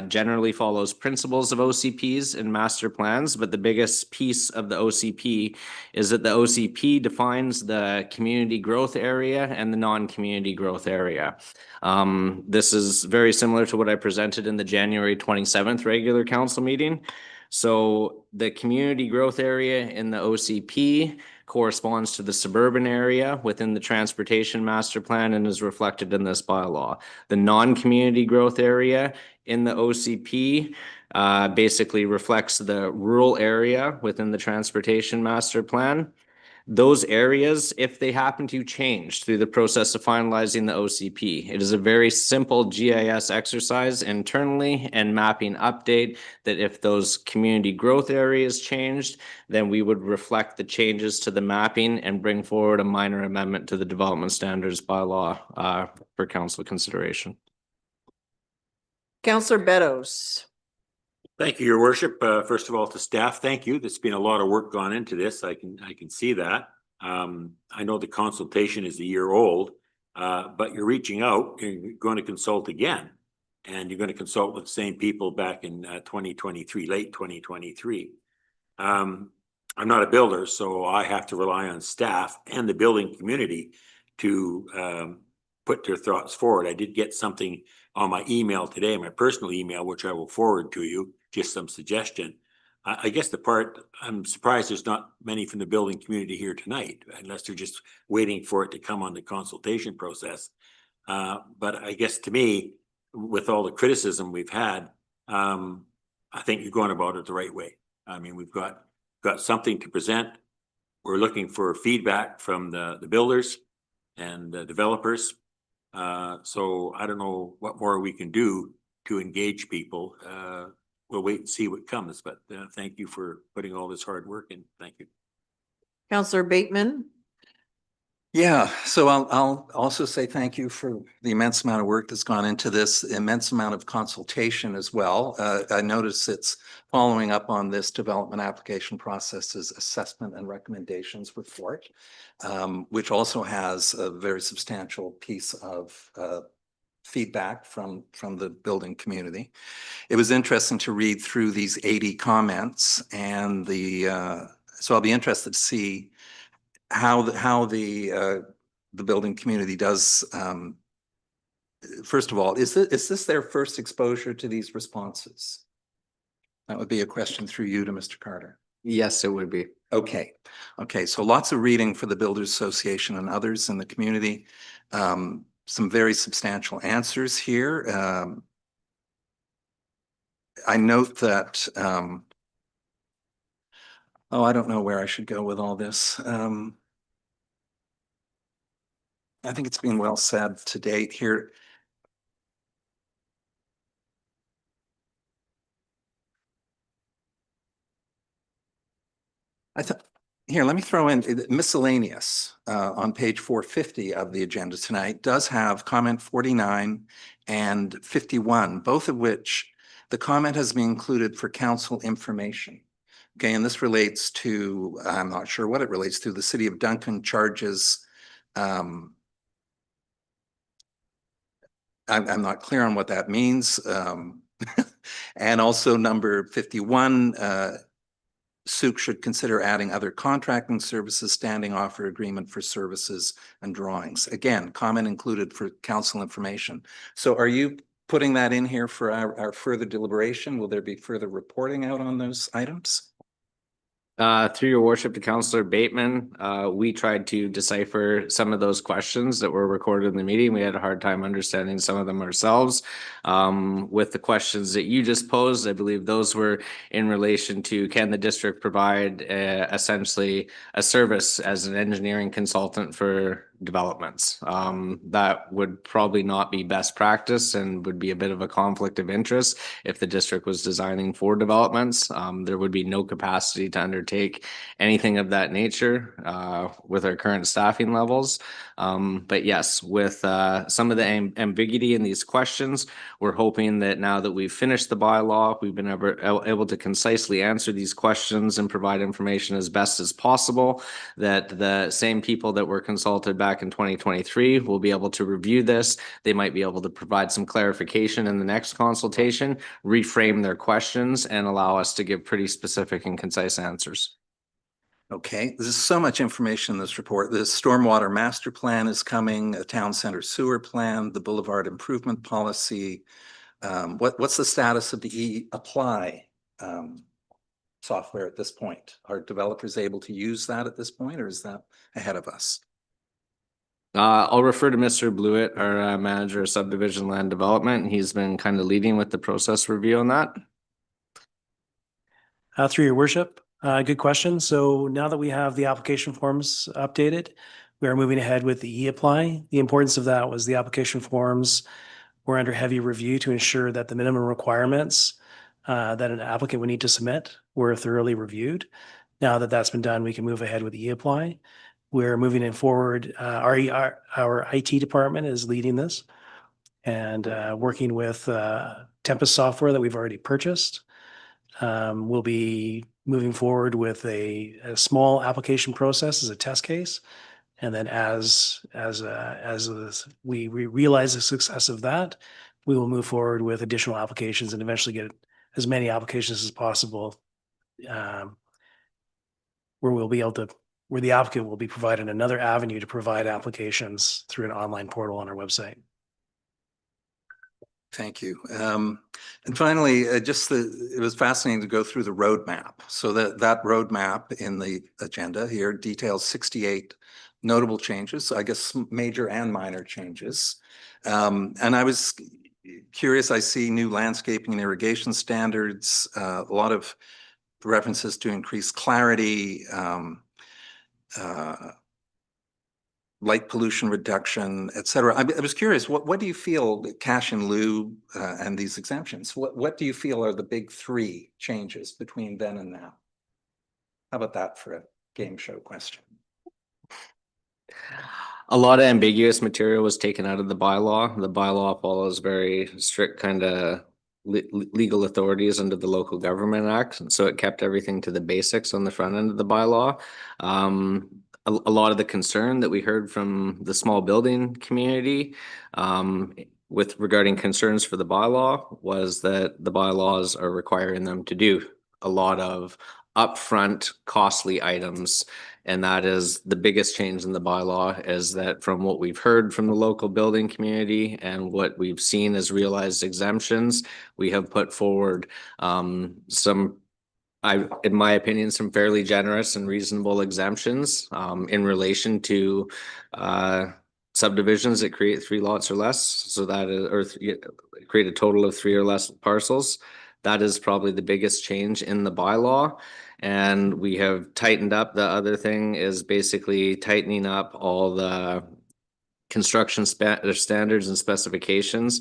generally follows principles of OCPs and master plans, but the biggest piece of the OCP is that the OCP defines the community growth area and the non-community growth area. This is very similar to what I presented in the January 27th regular council meeting. So the community growth area in the OCP corresponds to the suburban area within the transportation master plan and is reflected in this bylaw. The non-community growth area in the OCP basically reflects the rural area within the transportation master plan. Those areas, if they happen to change through the process of finalizing the OCP, it is a very simple GIS exercise internally and mapping update that if those community growth areas changed, then we would reflect the changes to the mapping and bring forward a minor amendment to the development standards bylaw for council consideration. Counselor Beddoes. Thank you, your worship. First of all, to staff, thank you. There's been a lot of work gone into this. I can see that. I know the consultation is a year old, but you're reaching out, you're going to consult again. And you're going to consult with the same people back in 2023, late 2023. I'm not a builder, so I have to rely on staff and the building community to put their thoughts forward. I did get something on my email today, my personal email, which I will forward to you, just some suggestion. I guess the part, I'm surprised there's not many from the building community here tonight, unless they're just waiting for it to come on the consultation process. But I guess to me, with all the criticism we've had, I think you're going about it the right way. I mean, we've got something to present. We're looking for feedback from the builders and the developers. So I don't know what more we can do to engage people. We'll wait and see what comes, but thank you for putting all this hard work in. Thank you. Counselor Bateman. Yeah, so I'll also say thank you for the immense amount of work that's gone into this, immense amount of consultation as well. I notice it's following up on this development application process's assessment and recommendations report, which also has a very substantial piece of feedback from the building community. It was interesting to read through these 80 comments, and so I'll be interested to see how the building community does. First of all, is this their first exposure to these responses? That would be a question through you to Mr. Carter. Yes, it would be. Okay. So lots of reading for the Builders Association and others in the community. Some very substantial answers here. I note that, I don't know where I should go with all this. I think it's been well said to date here. Here, let me throw in miscellaneous on page 450 of the agenda tonight does have comment 49 and 51, both of which the comment has been included for council information. Okay, and this relates to, I'm not sure what it relates to, the city of Duncan charges, I'm not clear on what that means. And also number 51, Sooke should consider adding other contracting services, standing offer agreement for services and drawings. Again, comment included for council information. So are you putting that in here for our further deliberation? Will there be further reporting out on those items? Through your worship to Councillor Bateman, we tried to decipher some of those questions that were recorded in the meeting. We had a hard time understanding some of them ourselves. With the questions that you just posed, I believe those were in relation to, can the district provide essentially a service as an engineering consultant for developments? That would probably not be best practice and would be a bit of a conflict of interest if the district was designing for developments. There would be no capacity to undertake anything of that nature with our current staffing levels. But yes, with some of the ambiguity in these questions, we're hoping that now that we've finished the bylaw, we've been able to concisely answer these questions and provide information as best as possible, that the same people that were consulted back in 2023 will be able to review this. They might be able to provide some clarification in the next consultation, reframe their questions, and allow us to give pretty specific and concise answers. Okay, there's so much information in this report. The stormwater master plan is coming, a town center sewer plan, the boulevard improvement policy. What's the status of the e-apply software at this point? Are developers able to use that at this point, or is that ahead of us? I'll refer to Mr. Blewett, our manager of subdivision land development. He's been kind of leading with the process review on that. Through your worship, good question. So now that we have the application forms updated, we are moving ahead with the e-apply. The importance of that was the application forms were under heavy review to ensure that the minimum requirements that an applicant would need to submit were thoroughly reviewed. Now that that's been done, we can move ahead with the e-apply. We're moving it forward. Our IT department is leading this and working with Tempest software that we've already purchased. We'll be moving forward with a small application process as a test case. And then we realize the success of that, we will move forward with additional applications and eventually get as many applications as possible. Where the applicant will be provided another avenue to provide applications through an online portal on our website. Thank you. And finally, it was fascinating to go through the roadmap. So that roadmap in the agenda here details 68 notable changes, I guess major and minor changes. And I was curious, I see new landscaping and irrigation standards, a lot of references to increased clarity, light pollution reduction, et cetera. I was curious, what do you feel, cash in lieu and these exemptions, what do you feel are the big three changes between then and now? How about that for a game show question? A lot of ambiguous material was taken out of the bylaw. The bylaw follows very strict kind of legal authorities under the Local Government Act, and so it kept everything to the basics on the front end of the bylaw. A lot of the concern that we heard from the small building community with regarding concerns for the bylaw was that the bylaws are requiring them to do a lot of upfront costly items. And that is the biggest change in the bylaw, is that from what we've heard from the local building community and what we've seen as realized exemptions, we have put forward in my opinion, some fairly generous and reasonable exemptions in relation to subdivisions that create 3 lots or less. So that is, create a total of 3 or less parcels. That is probably the biggest change in the bylaw. And we have tightened up. The other thing is basically tightening up all the construction standards and specifications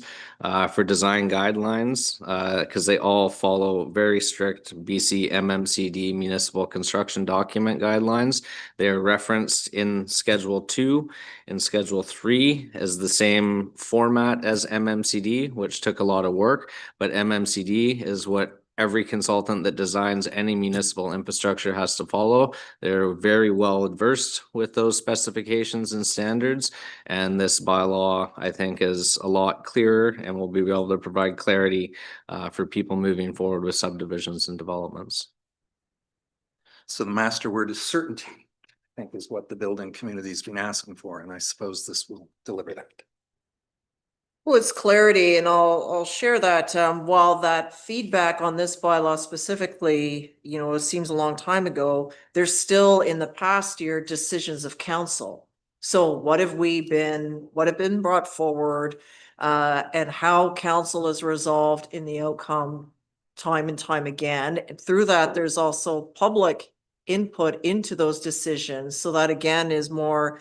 for design guidelines, because they all follow very strict BC MMCD municipal construction document guidelines. They're referenced in Schedule 2 and Schedule 3 as the same format as MMCD, which took a lot of work, but MMCD is what every consultant that designs any municipal infrastructure has to follow. They're very well versed with those specifications and standards. And this bylaw, I think, is a lot clearer and will be able to provide clarity for people moving forward with subdivisions and developments. So the master word is certainty, I think, is what the building community's been asking for. And I suppose this will deliver that. Well, it's clarity, and I'll share that while that feedback on this bylaw specifically, it seems a long time ago, there's still in the past year decisions of council. So what have been brought forward and how council has resolved in the outcome time and time again. And through that, there's also public input into those decisions. So that again is more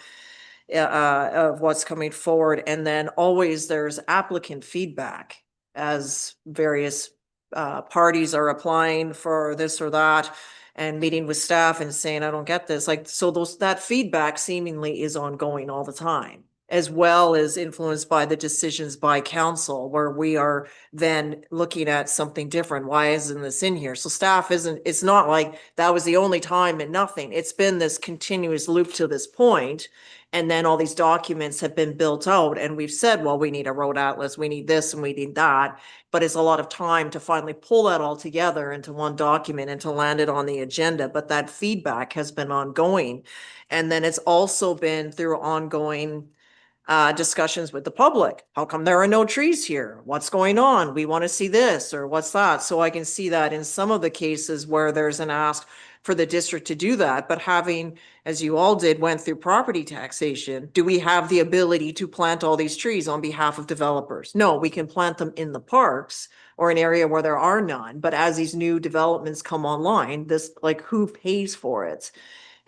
of what's coming forward. And then always there's applicant feedback as various parties are applying for this or that and meeting with staff and saying, I don't get this. So that feedback seemingly is ongoing all the time, as well as influenced by the decisions by council, where we are then looking at something different. Why isn't this in here? So staff it's not like that was the only time and nothing. It's been this continuous loop to this point. And then all these documents have been built out and we've said, well, we need a road atlas, we need this and we need that. But it's a lot of time to finally pull that all together into one document and to land it on the agenda. But that feedback has been ongoing. And then it's also been through ongoing discussions with the public. How come there are no trees here? What's going on? We want to see this or what's that? So I can see that in some of the cases where there's an ask for the district to do that. But having, as you all did, went through property taxation, do we have the ability to plant all these trees on behalf of developers? No, we can plant them in the parks or an area where there are none. But as these new developments come online, who pays for it?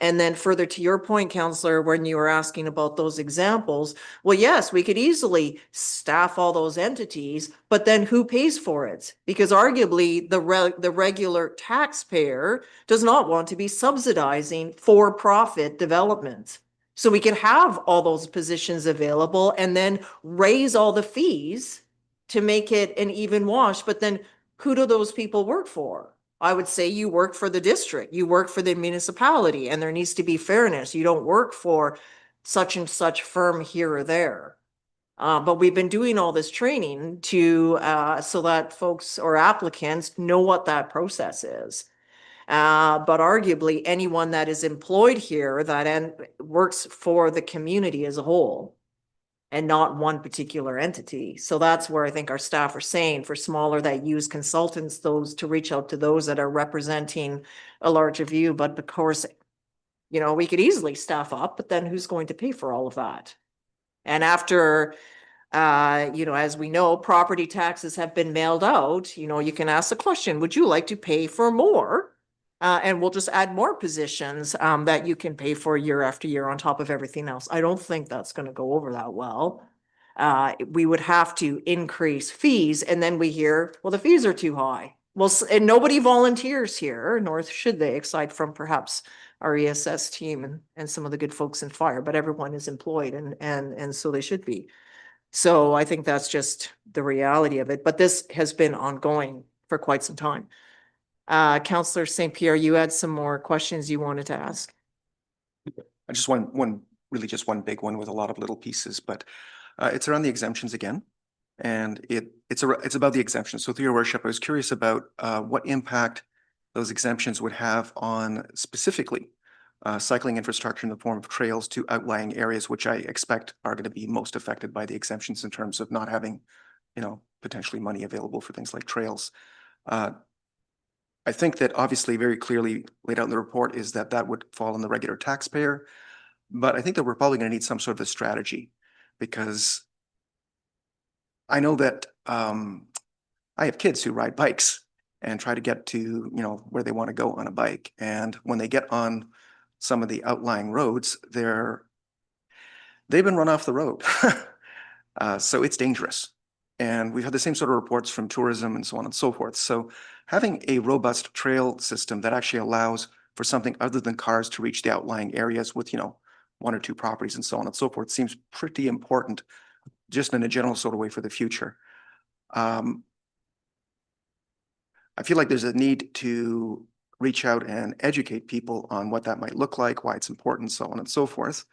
And then further to your point, Councillor, when you were asking about those examples, well, yes, we could easily staff all those entities, but then who pays for it? Because arguably the regular taxpayer does not want to be subsidizing for-profit development. So we could have all those positions available and then raise all the fees to make it an even wash, but then who do those people work for? I would say you work for the district, you work for the municipality, and there needs to be fairness. You don't work for such and such firm here or there. But we've been doing all this training to, so that folks or applicants know what that process is. But arguably anyone that is employed here works for the community as a whole and not one particular entity. So that's where I think our staff are saying for smaller that use consultants, those to reach out to those that are representing a larger view. But of course, you know, we could easily staff up, but then who's going to pay for all of that? And after, you know, as we know, property taxes have been mailed out, you know, you can ask the question, would you like to pay for more? And we'll just add more positions that you can pay for year after year on top of everything else. I don't think that's going to go over that well. We would have to increase fees, and then we hear, well, the fees are too high. Well, and nobody volunteers here, nor should they, aside from perhaps our ESS team and some of the good folks in fire, but everyone is employed and so they should be. So I think that's just the reality of it. But this has been ongoing for quite some time. Councillor St. Pierre, you had some more questions you wanted to ask. I just really just one big one with a lot of little pieces, but it's around the exemptions again. And it's about the exemptions. So through your worship, I was curious about what impact those exemptions would have on specifically cycling infrastructure in the form of trails to outlying areas, which I expect are going to be most affected by the exemptions in terms of not having, you know, potentially money available for things like trails. I think that obviously very clearly laid out in the report is that that would fall on the regular taxpayer. But I think that we're probably going to need some sort of a strategy, because I know that I have kids who ride bikes and try to get to, you know, where they want to go on a bike. And when they get on some of the outlying roads, they've been run off the road. So it's dangerous. And we've had the same sort of reports from tourism and so on and so forth. So having a robust trail system that actually allows for something other than cars to reach the outlying areas with, you know, 1 or 2 properties and so on and so forth seems pretty important, just in a general sort of way for the future. I feel like there's a need to reach out and educate people on what that might look like, why it's important, so on and so forth.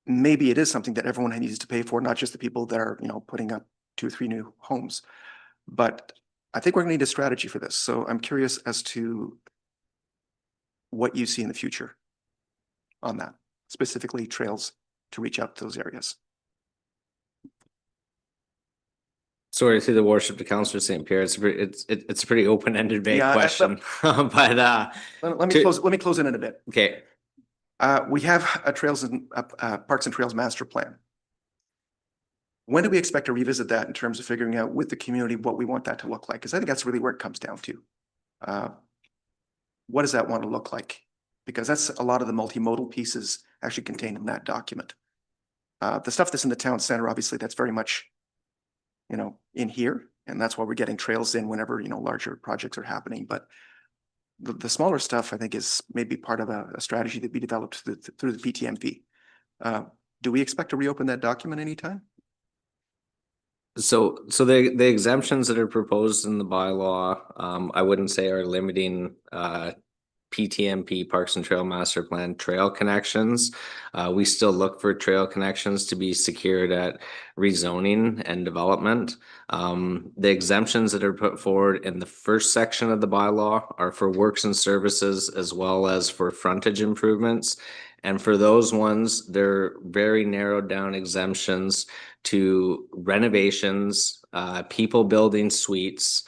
Maybe it is something that everyone needs to pay for, not just the people that are, you know, putting up 2 or 3 new homes. But I think we're going to need a strategy for this. So I'm curious as to what you see in the future on that, specifically trails to reach out to those areas. Sorry, through the worship to Councillor St. Pierre, it's a pretty open-ended vague Yeah, question, but Let me close in a bit. okay. We have a trails and Parks and Trails master plan. When do we expect to revisit that in terms of figuring out with the community what we want that to look like? Because I think that's really where it comes down to. What does that want to look like? Because that's a lot of the multimodal pieces actually contained in that document. The stuff that's in the town center, obviously, that's very much, you know, in here, and that's why we're getting trails in whenever, you know, larger projects are happening. But the smaller stuff, I think, is maybe part of a strategy that we developed through the PTMP. Do we expect to reopen that document anytime? So the exemptions that are proposed in the bylaw, I wouldn't say are limiting PTMP Parks and Trail Master Plan trail connections. We still look for trail connections to be secured at rezoning and development. The exemptions that are put forward in the first section of the bylaw are for works and services as well as for frontage improvements. And for those ones, they're very narrowed down exemptions to renovations, people building suites,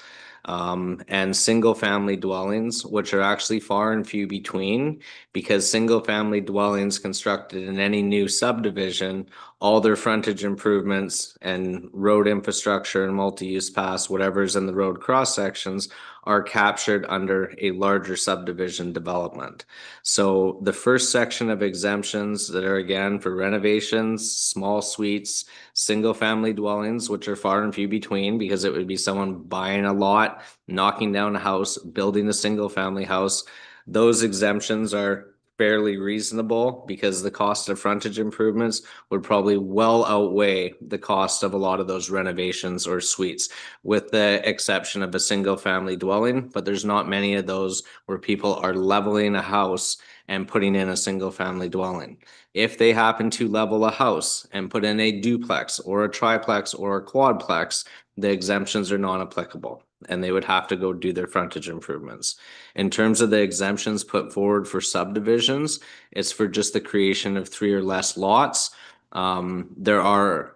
and single family dwellings, which are actually far and few between, because single family dwellings constructed in any new subdivision, all their frontage improvements and road infrastructure and multi-use paths, whatever's in the road cross sections, are captured under a larger subdivision development. So the first section of exemptions that are again for renovations, small suites, single family dwellings, which are far and few between, because it would be someone buying a lot, knocking down a house, building a single family house. Those exemptions are fairly reasonable because the cost of frontage improvements would probably well outweigh the cost of a lot of those renovations or suites, with the exception of a single family dwelling. But there's not many of those where people are leveling a house and putting in a single family dwelling. If they happen to level a house and put in a duplex or a triplex or a quadplex, the exemptions are non-applicable and they would have to go do their frontage improvements. In terms of the exemptions put forward for subdivisions, it's for just the creation of 3 or less lots. There are,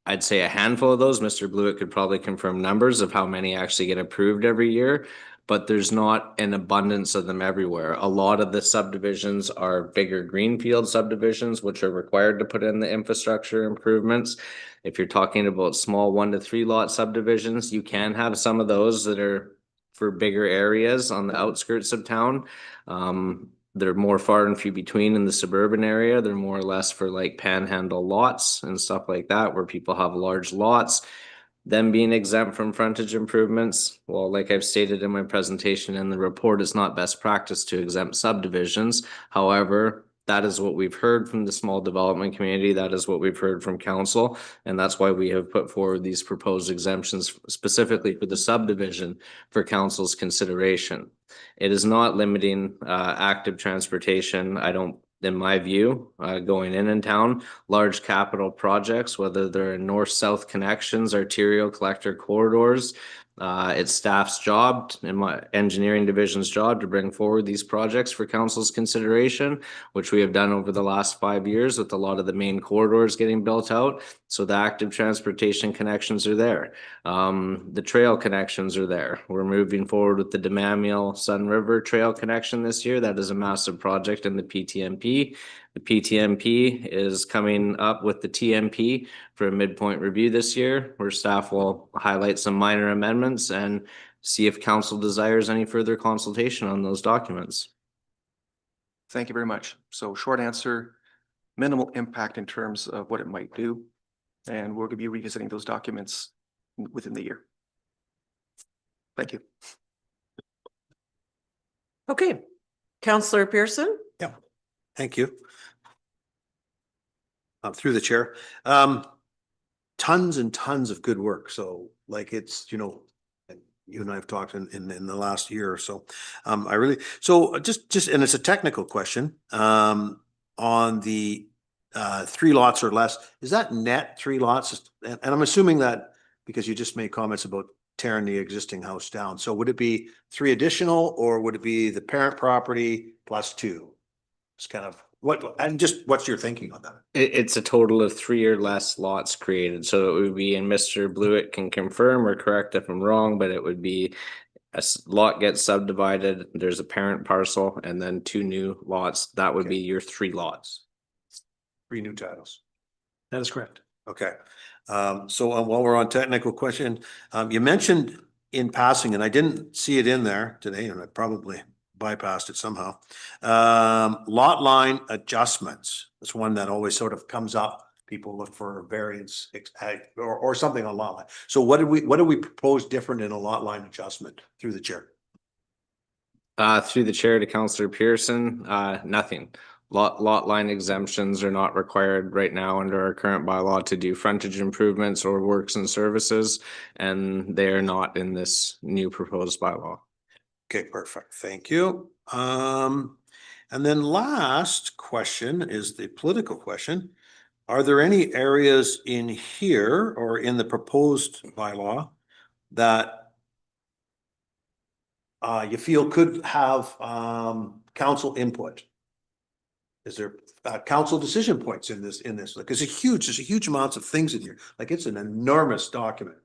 I'd say, a handful of those. Mr. Blewett could probably confirm numbers of how many actually get approved every year, but there's not an abundance of them everywhere. A lot of the subdivisions are bigger greenfield subdivisions, which are required to put in the infrastructure improvements. If you're talking about small 1 to 3 lot subdivisions, you can have some of those that are for bigger areas on the outskirts of town. They're more far and few between in the suburban area. They're more or less for like panhandle lots and stuff like that, where people have large lots. Them being exempt from frontage improvements, well, like I've stated in my presentation in the report, it's not best practice to exempt subdivisions. However, that is what we've heard from the small development community. That is what we've heard from council. And that's why we have put forward these proposed exemptions specifically for the subdivision for council's consideration. It is not limiting active transportation. I don't, in my view, going in town, large capital projects, whether they're in north-south connections, arterial collector corridors. It's staff's job and my engineering division's job to bring forward these projects for council's consideration, which we have done over the last 5 years with a lot of the main corridors getting built out. So the active transportation connections are there. The trail connections are there. We're moving forward with the Demamiel Sun River Trail connection this year. That is a massive project in the PTMP. The PTMP is coming up with the TMP for a midpoint review this year, where staff will highlight some minor amendments and see if council desires any further consultation on those documents. Thank you very much. So short answer, minimal impact in terms of what it might do. And we're going to be revisiting those documents within the year. Thank you. Okay, Councillor Pearson? Yeah, thank you. Through the chair, tons and tons of good work. So like it's, you know, you and I have talked in the last year or so. I really, so just, and it's a technical question, on the 3 lots or less, is that net 3 lots? And I'm assuming that because you just made comments about tearing the existing house down. So would it be 3 additional, or would it be the parent property plus 2? It's kind of what's your thinking on that? It's a total of 3 or less lots created. So it would be, and Mr. Blewett can confirm or correct if I'm wrong, but it would be a lot gets subdivided. There's a parent parcel and then 2 new lots. That would be your 3 lots. 3 new titles. That is correct. Okay. So while we're on technical question, you mentioned in passing, and I didn't see it in there today, and I probably bypassed it somehow. Lot line adjustments. That's one that always sort of comes up. People look for variance or something on lot line. So what do we propose different in a lot line adjustment through the chair? Through the chair to Councillor Pearson, nothing. Lot line exemptions are not required right now under our current bylaw to do frontage improvements or works and services, and they are not in this new proposed bylaw. Okay, perfect. Thank you. And then last question is the political question. Are there any areas in here or in the proposed bylaw that you feel could have council input? Is there council decision points in this? Like, there's a huge amounts of things in here. Like, it's an enormous document.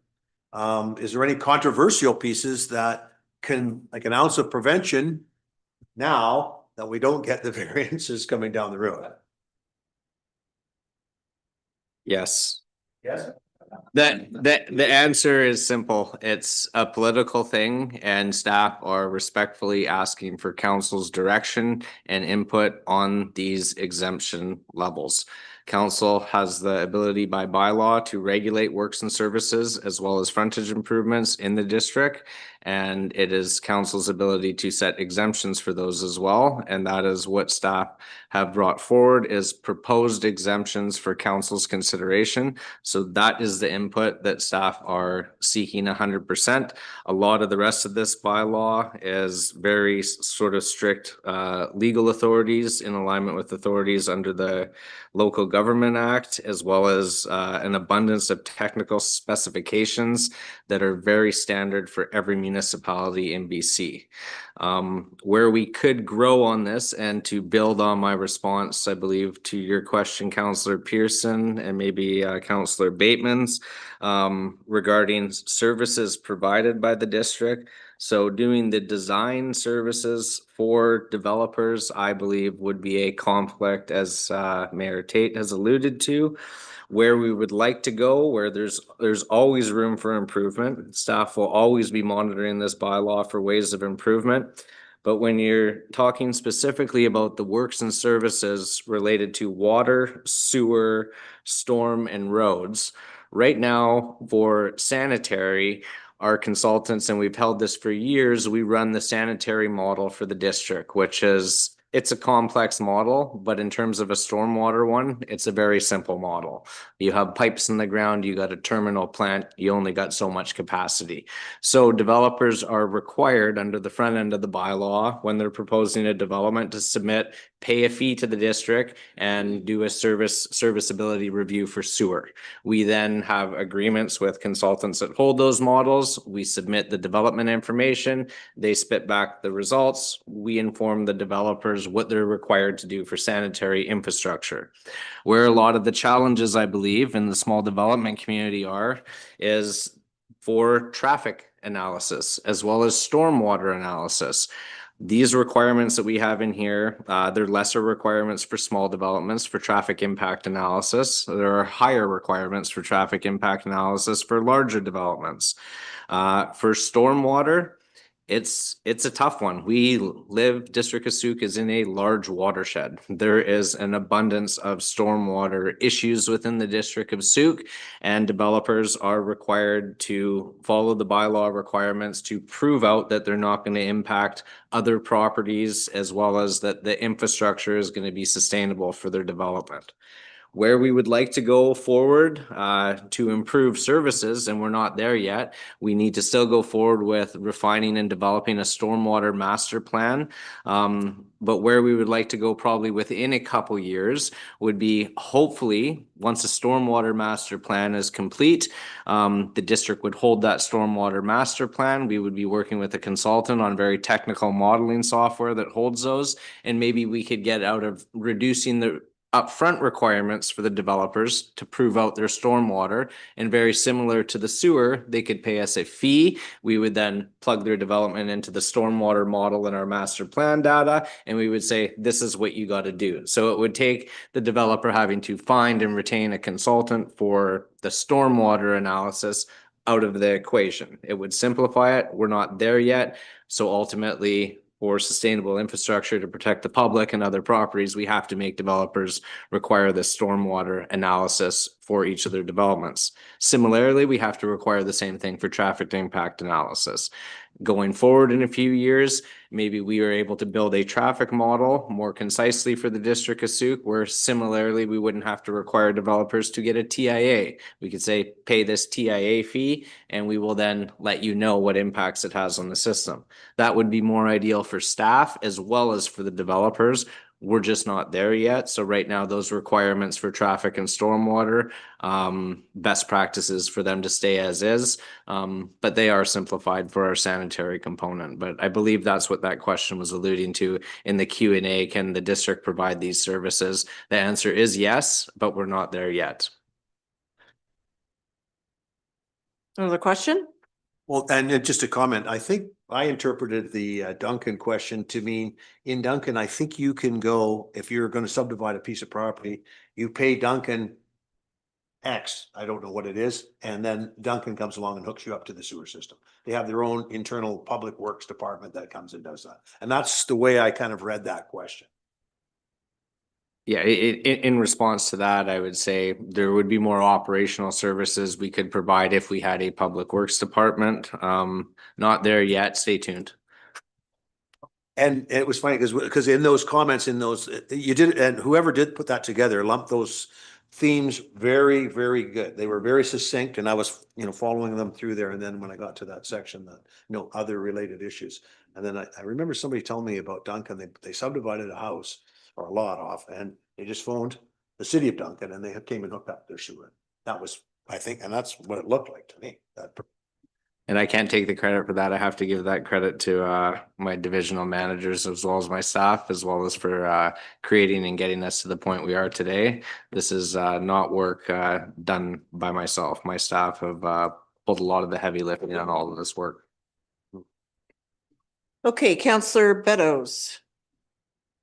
Is there any controversial pieces that can, like an ounce of prevention now that we don't get the variances coming down the road? Yes. Yes. The answer is simple. It's a political thing, and staff are respectfully asking for council's direction and input on these exemption levels. Council has the ability by bylaw to regulate works and services as well as frontage improvements in the district. And it is council's ability to set exemptions for those as well. And that is what staff have brought forward, is proposed exemptions for council's consideration. So that is the input that staff are seeking 100%. A lot of the rest of this bylaw is very sort of strict legal authorities in alignment with authorities under the Local Government Act, as well as an abundance of technical specifications that are very standard for every municipality in BC. Where we could grow on this, and to build on my response, I believe, to your question, Councillor Pearson, and maybe Councillor Bateman's, regarding services provided by the district. So doing the design services for developers, I believe, would be a conflict, as Mayor Tate has alluded to. Where we would like to go, where there's always room for improvement. Staff will always be monitoring this bylaw for ways of improvement. But when you're talking specifically about the works and services related to water, sewer, storm, and roads, right now for sanitary, our consultants, and we've held this for years, we run the sanitary model for the district, which is, it's a complex model, but in terms of a stormwater one, it's a very simple model. You have pipes in the ground, you got a terminal plant, you only got so much capacity. So developers are required under the front end of the bylaw, when they're proposing a development, to submit, pay a fee to the district and do a serviceability review for sewer. We then have agreements with consultants that hold those models. We submit the development information, they spit back the results, we inform the developers what they're required to do for sanitary infrastructure. Where a lot of the challenges, I believe, in the small development community is for traffic analysis as well as stormwater analysis. These requirements that we have in here, they're lesser requirements for small developments for traffic impact analysis. There are higher requirements for traffic impact analysis for larger developments. For stormwater, it's a tough one. District of Sooke is in a large watershed. There is an abundance of stormwater issues within the District of Sooke, and developers are required to follow the bylaw requirements to prove out that they're not going to impact other properties, as well as that the infrastructure is going to be sustainable for their development. Where we would like to go forward to improve services, and we're not there yet, we need to still go forward with refining and developing a stormwater master plan. But where we would like to go probably within a couple years would be, hopefully, once a stormwater master plan is complete, the district would hold that stormwater master plan. We would be working with a consultant on very technical modeling software that holds those, and maybe we could get out of reducing the upfront requirements for the developers to prove out their stormwater, and very similar to the sewer, they could pay us a fee. We would then plug their development into the stormwater model in our master plan data, and we would say, this is what you got to do. So it would take the developer having to find and retain a consultant for the stormwater analysis out of the equation. It would simplify it. We're not there yet. So ultimately, for sustainable infrastructure to protect the public and other properties, we have to make developers require this stormwater analysis for each of their developments. Similarly, we have to require the same thing for traffic impact analysis. Going forward in a few years, maybe we are able to build a traffic model more concisely for the District of Sooke, where similarly, we wouldn't have to require developers to get a TIA. We could say, pay this TIA fee, and we will then let you know what impacts it has on the system. That would be more ideal for staff as well as for the developers. We're just not there yet. So right now, those requirements for traffic and stormwater, best practices for them to stay as is, but they are simplified for our sanitary component. But I believe that's what that question was alluding to in the Q&A. Can the district provide these services? The answer is yes, but we're not there yet. Another question? Well, and just a comment, I think I interpreted the Duncan question to mean, in Duncan, I think you can go, if you're going to subdivide a piece of property, you pay Duncan X, I don't know what it is, and then Duncan comes along and hooks you up to the sewer system. They have their own internal public works department that comes and does that. And that's the way I kind of read that question. Yeah, in response to that, I would say there would be more operational services we could provide if we had a public works department. Not there yet. Stay tuned. And it was funny because in those comments, in those, you did, and whoever did put that together lumped those themes very, very good. They were very succinct and I was, following them through there. And then when I got to that section, that, other related issues. And then I remember somebody telling me about Duncan, they subdivided a house or a lot off and they just phoned the city of Duncan and they came and hooked up their sewer. That was, I think, and that's what it looked like to me. And I can't take the credit for that. I have to give that credit to my divisional managers as well as my staff, as well as for creating and getting us to the point we are today. This is not work done by myself. My staff have pulled a lot of the heavy lifting on all of this work. Okay, Counselor Beddoes.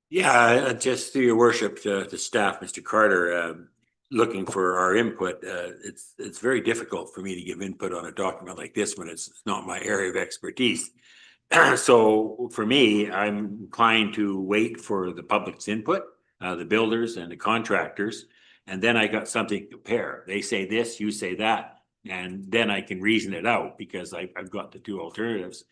Yeah, just through your worship, the staff, Mr. Carter, looking for our input. It's very difficult for me to give input on a document like this when it's not my area of expertise. So for me, I'm inclined to wait for the public's input, the builders and the contractors, and then I got something to compare. They say this, you say that, and then I can reason it out because I've got the two alternatives.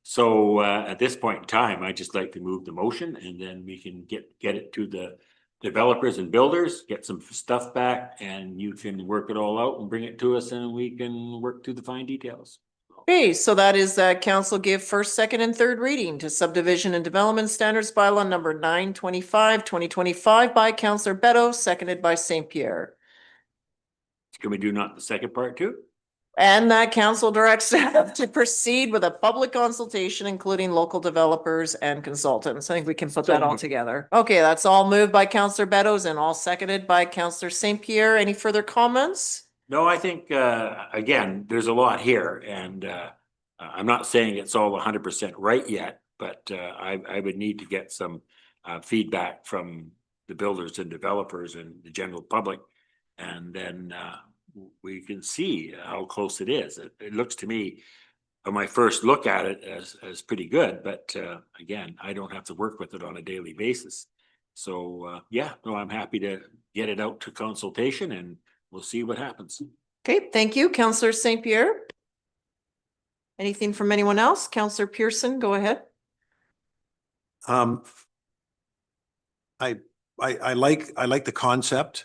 So at this point in time, I just like to move the motion and then we can get it to the developers and builders, get some stuff back and you can work it all out and bring it to us and we can work through the fine details. Okay, so that is that council give first, second, and third reading to subdivision and development standards bylaw number 925, 2025 by Counselor Beddoes, seconded by St. Pierre. Can we do not the second part too? And that council directs staff to proceed with a public consultation, including local developers and consultants. I think we can put that all together. Okay, that's all moved by Counselor Beddoes and all seconded by Counselor St. Pierre. Any further comments? No, I think, again, there's a lot here and I'm not saying it's all 100% right yet, but I would need to get some feedback from the builders and developers and the general public. And then we can see how close it is. It looks to me, on my first look at it, as pretty good, but again, I don't have to work with it on a daily basis. So yeah, no, I'm happy to get it out to consultation and we'll see what happens. Okay, thank you. Counselor St. Pierre? Anything from anyone else? Counselor Pearson, go ahead. I like the concept.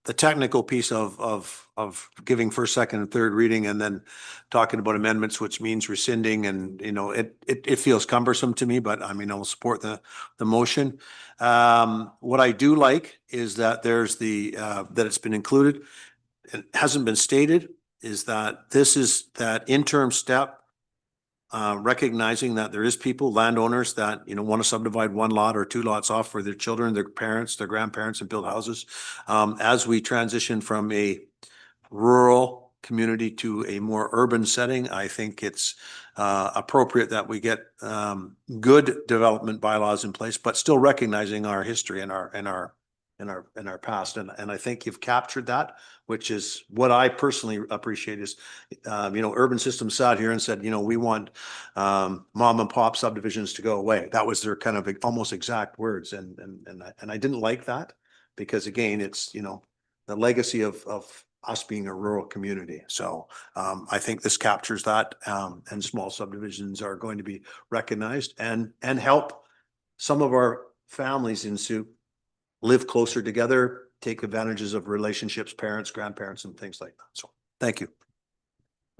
The technical piece of giving first, second, and third reading and then talking about amendments, which means rescinding and, it feels cumbersome to me, but I mean, I will support the motion. What I do like is that there's that it's been included. It hasn't been stated is that this is that interim step, recognizing that there is people, landowners that, want to subdivide one lot or two lots off for their children, their parents, their grandparents and build houses. As we transition from a rural community to a more urban setting, I think it's appropriate that we get good development bylaws in place, but still recognizing our history and our past. And I think you've captured that, which is what I personally appreciate is, Urban Systems sat here and said, we want mom and pop subdivisions to go away. That was their kind of almost exact words. And I didn't like that because again, it's, the legacy of us being a rural community. So I think this captures that, and small subdivisions are going to be recognized and help some of our families in Sooke live closer together, take advantages of relationships, parents, grandparents, and things like that. So thank you.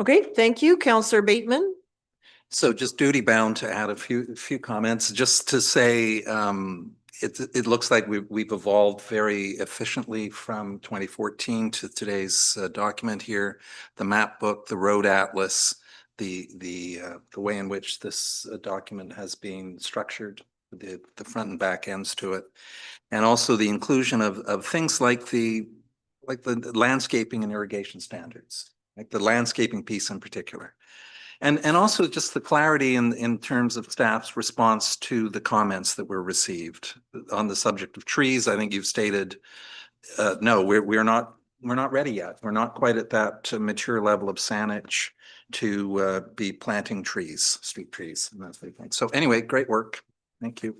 Okay, thank you. Counselor Bateman. So just duty bound to add a few comments, just to say, it looks like we've evolved very efficiently from 2014 to today's document here. The map book, the road atlas, the way in which this document has been structured, the front and back ends to it. And also the inclusion of things like the landscaping and irrigation standards, like the landscaping piece in particular. And also just the clarity in terms of staff's response to the comments that were received on the subject of trees. I think you've stated, no, we're not ready yet. We're not quite at that mature level of sanage to be planting trees, street trees, and that sort of thing. So anyway, great work. Thank you.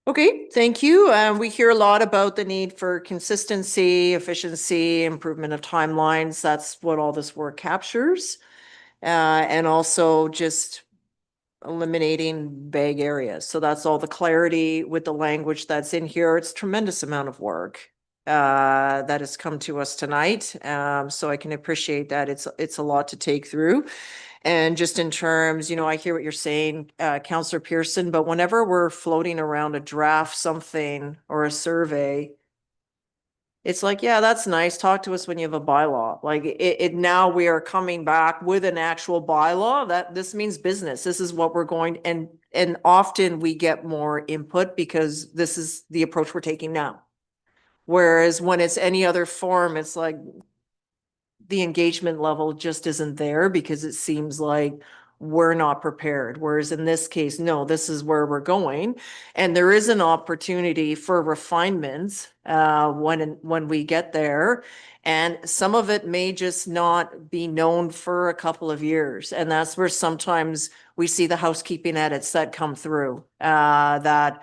Okay, thank you. We hear a lot about the need for consistency, efficiency, improvement of timelines. That's what all this work captures. And also just eliminating vague areas. So that's all the clarity with the language that's in here. It's tremendous amount of work that has come to us tonight. So I can appreciate that. It's a lot to take through. And just in terms, I hear what you're saying, Counselor Pearson, but whenever we're floating around a draft something or a survey, it's like, yeah, that's nice. Talk to us when you have a bylaw. Like now we are coming back with an actual bylaw that this means business. This is what we're going, and often we get more input because this is the approach we're taking now. Whereas when it's any other form, it's like the engagement level just isn't there because it seems like we're not prepared. Whereas in this case, no, this is where we're going. And there is an opportunity for refinements when we get there. And some of it may just not be known for a couple of years. And that's where sometimes we see the housekeeping edits that come through that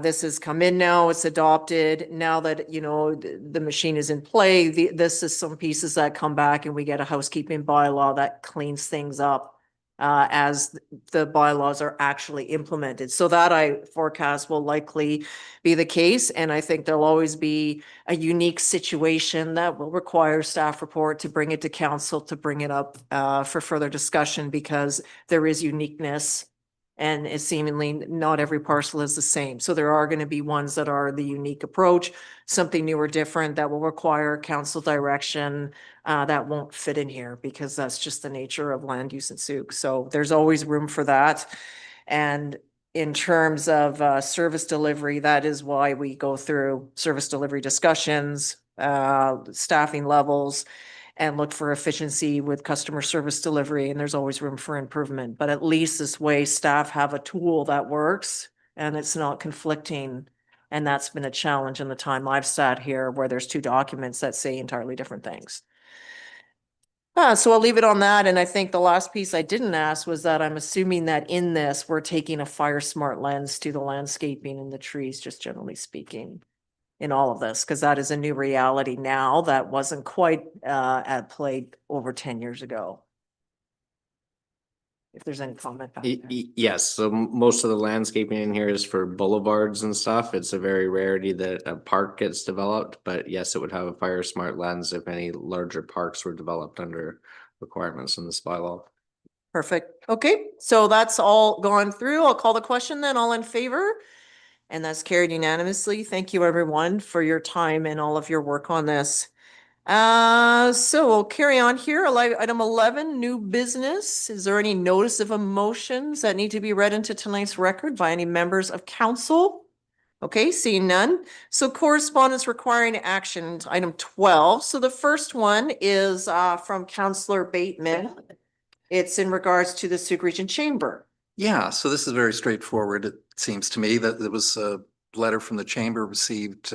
this has come in now, it's adopted. Now that, the machine is in play, this is some pieces that come back and we get a housekeeping bylaw that cleans things up as the bylaws are actually implemented. So that I forecast will likely be the case. And I think there'll always be a unique situation that will require staff report to bring it to council, to bring it up for further discussion, because there is uniqueness. And it's seemingly not every parcel is the same. So there are going to be ones that are the unique approach, something new or different that will require council direction that won't fit in here because that's just the nature of land use in Sooke. So there's always room for that. And in terms of service delivery, that is why we go through service delivery discussions, staffing levels, and look for efficiency with customer service delivery. And there's always room for improvement, but at least this way staff have a tool that works and it's not conflicting. And that's been a challenge in the time I've sat here where there's two documents that say entirely different things. So I'll leave it on that. And I think the last piece I didn't ask was that I'm assuming that in this, we're taking a fire smart lens to the landscaping and the trees, just generally speaking, in all of this, because that is a new reality now that wasn't quite at play over 10 years ago. If there's any comment. back there. Yes, so most of the landscaping in here is for boulevards and stuff. It's a very rarity that a park gets developed, but yes, it would have a fire smart lens if any larger parks were developed under requirements in this bylaw. Perfect. Okay, so that's all gone through. I'll call the question then. All in favor? And that's carried unanimously. Thank you, everyone, for your time and all of your work on this. So we'll carry on here. Item 11, new business. Is there any notice of emotions that need to be read into tonight's record by any members of council? Okay, seeing none. So correspondence requiring action, item 12. So the first one is from Councillor Bateman. It's in regards to the Sooke Region Chamber. Yeah, so this is very straightforward. It seems to me that there was a letter from the chamber received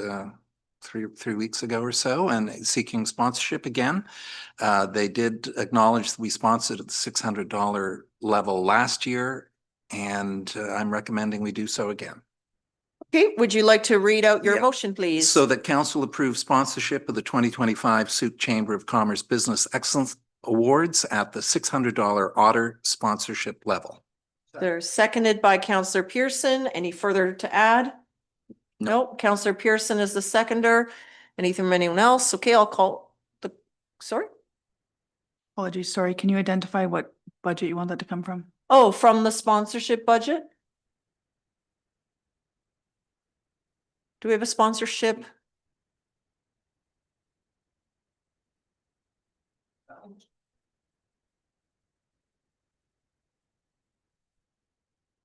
three weeks ago or so, and seeking sponsorship again. They did acknowledge that we sponsored at the $600 level last year, and I'm recommending we do so again. Okay, would you like to read out your Yeah. motion, please? So that council approves sponsorship of the 2025 Sooke Chamber of Commerce Business Excellence Awards at the $600 Otter sponsorship level. They're seconded by Councillor Pearson. Any further to add? No, Councillor Pearson is the seconder. Anything from anyone else? Okay, I'll call sorry? Apologies, sorry. Can you identify what budget you want that to come from? Oh, from the sponsorship budget? Do we have a sponsorship?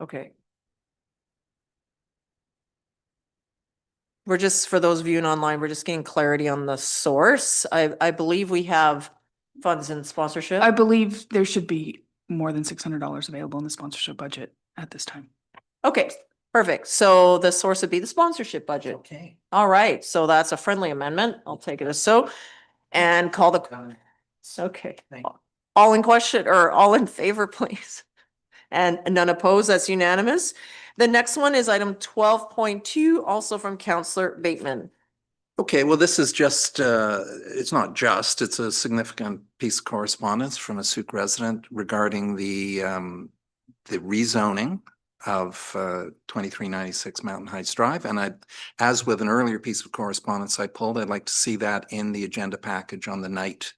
Okay. We're just, for those viewing online, we're just getting clarity on the source. I believe we have funds in sponsorship. I believe there should be more than $600 available in the sponsorship budget at this time. Okay, perfect. So the source would be the sponsorship budget. Okay. All right, so that's a friendly amendment. I'll take it as so. And call the, okay. All in question or all in favor, please? And none opposed, that's unanimous. The next one is item 12.2, also from Counselor Bateman. Okay, well, this is just, it's not just, it's a significant piece of correspondence from a Sooke resident regarding the rezoning of 2396 Mountain Heights Drive. And as with an earlier piece of correspondence I pulled, I'd like to see that in the agenda package on the night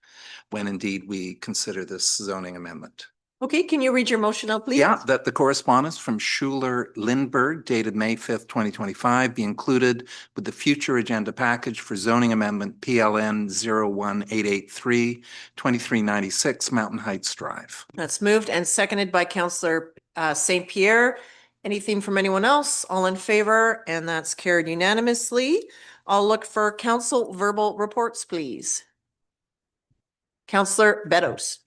when indeed we consider this zoning amendment. Okay, can you read your motion out, please? Yeah, that the correspondence from Schuler Lindbergh dated May 5th, 2025 be included with the future agenda package for zoning amendment PLN 01883 2396 Mountain Heights Drive. That's moved and seconded by Counselor St. Pierre. Anything from anyone else? All in favor, and that's carried unanimously. I'll look for council verbal reports, please. Counselor Beddoes.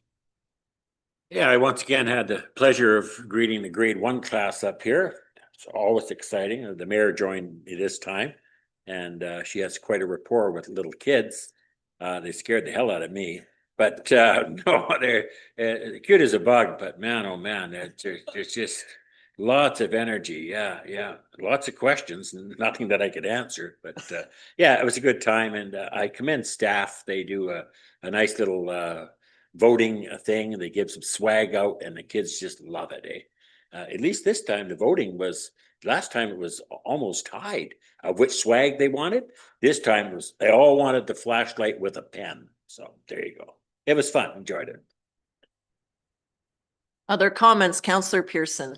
Yeah, I once again had the pleasure of greeting the grade 1 class up here. It's always exciting. The mayor joined me this time, and she has quite a rapport with little kids. They scared the hell out of me, but no, they're cute as a bug. But man, oh man, there's just lots of energy. Yeah, lots of questions, nothing that I could answer. But yeah, it was a good time, and I commend staff. They do a nice little voting thing, and they give some swag out, and the kids just love it. At least this time the voting was, last time it was almost tied of which swag they wanted. This time it was, they all wanted the flashlight with a pen. So there you go. It was fun. Enjoyed it. Other comments, Counselor Pearson.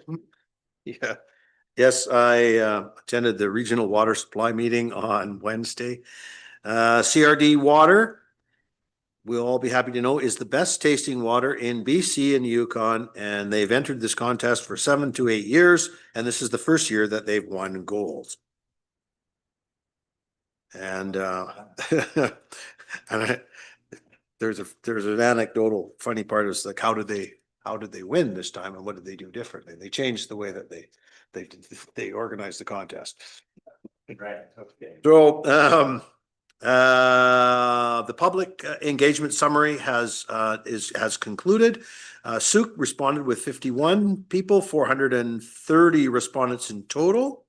Yeah. Yes, I attended the regional water supply meeting on Wednesday. CRD water, we'll all be happy to know, is the best tasting water in BC and Yukon, and they've entered this contest for 7 to 8 years, and this is the first year that they've won gold. And there's an anecdotal funny part is like, how did they win this time, and what did they do differently? They changed the way that they organized the contest. Right. Okay. So the public engagement summary has concluded. Sooke responded with 51 people, 430 respondents in total.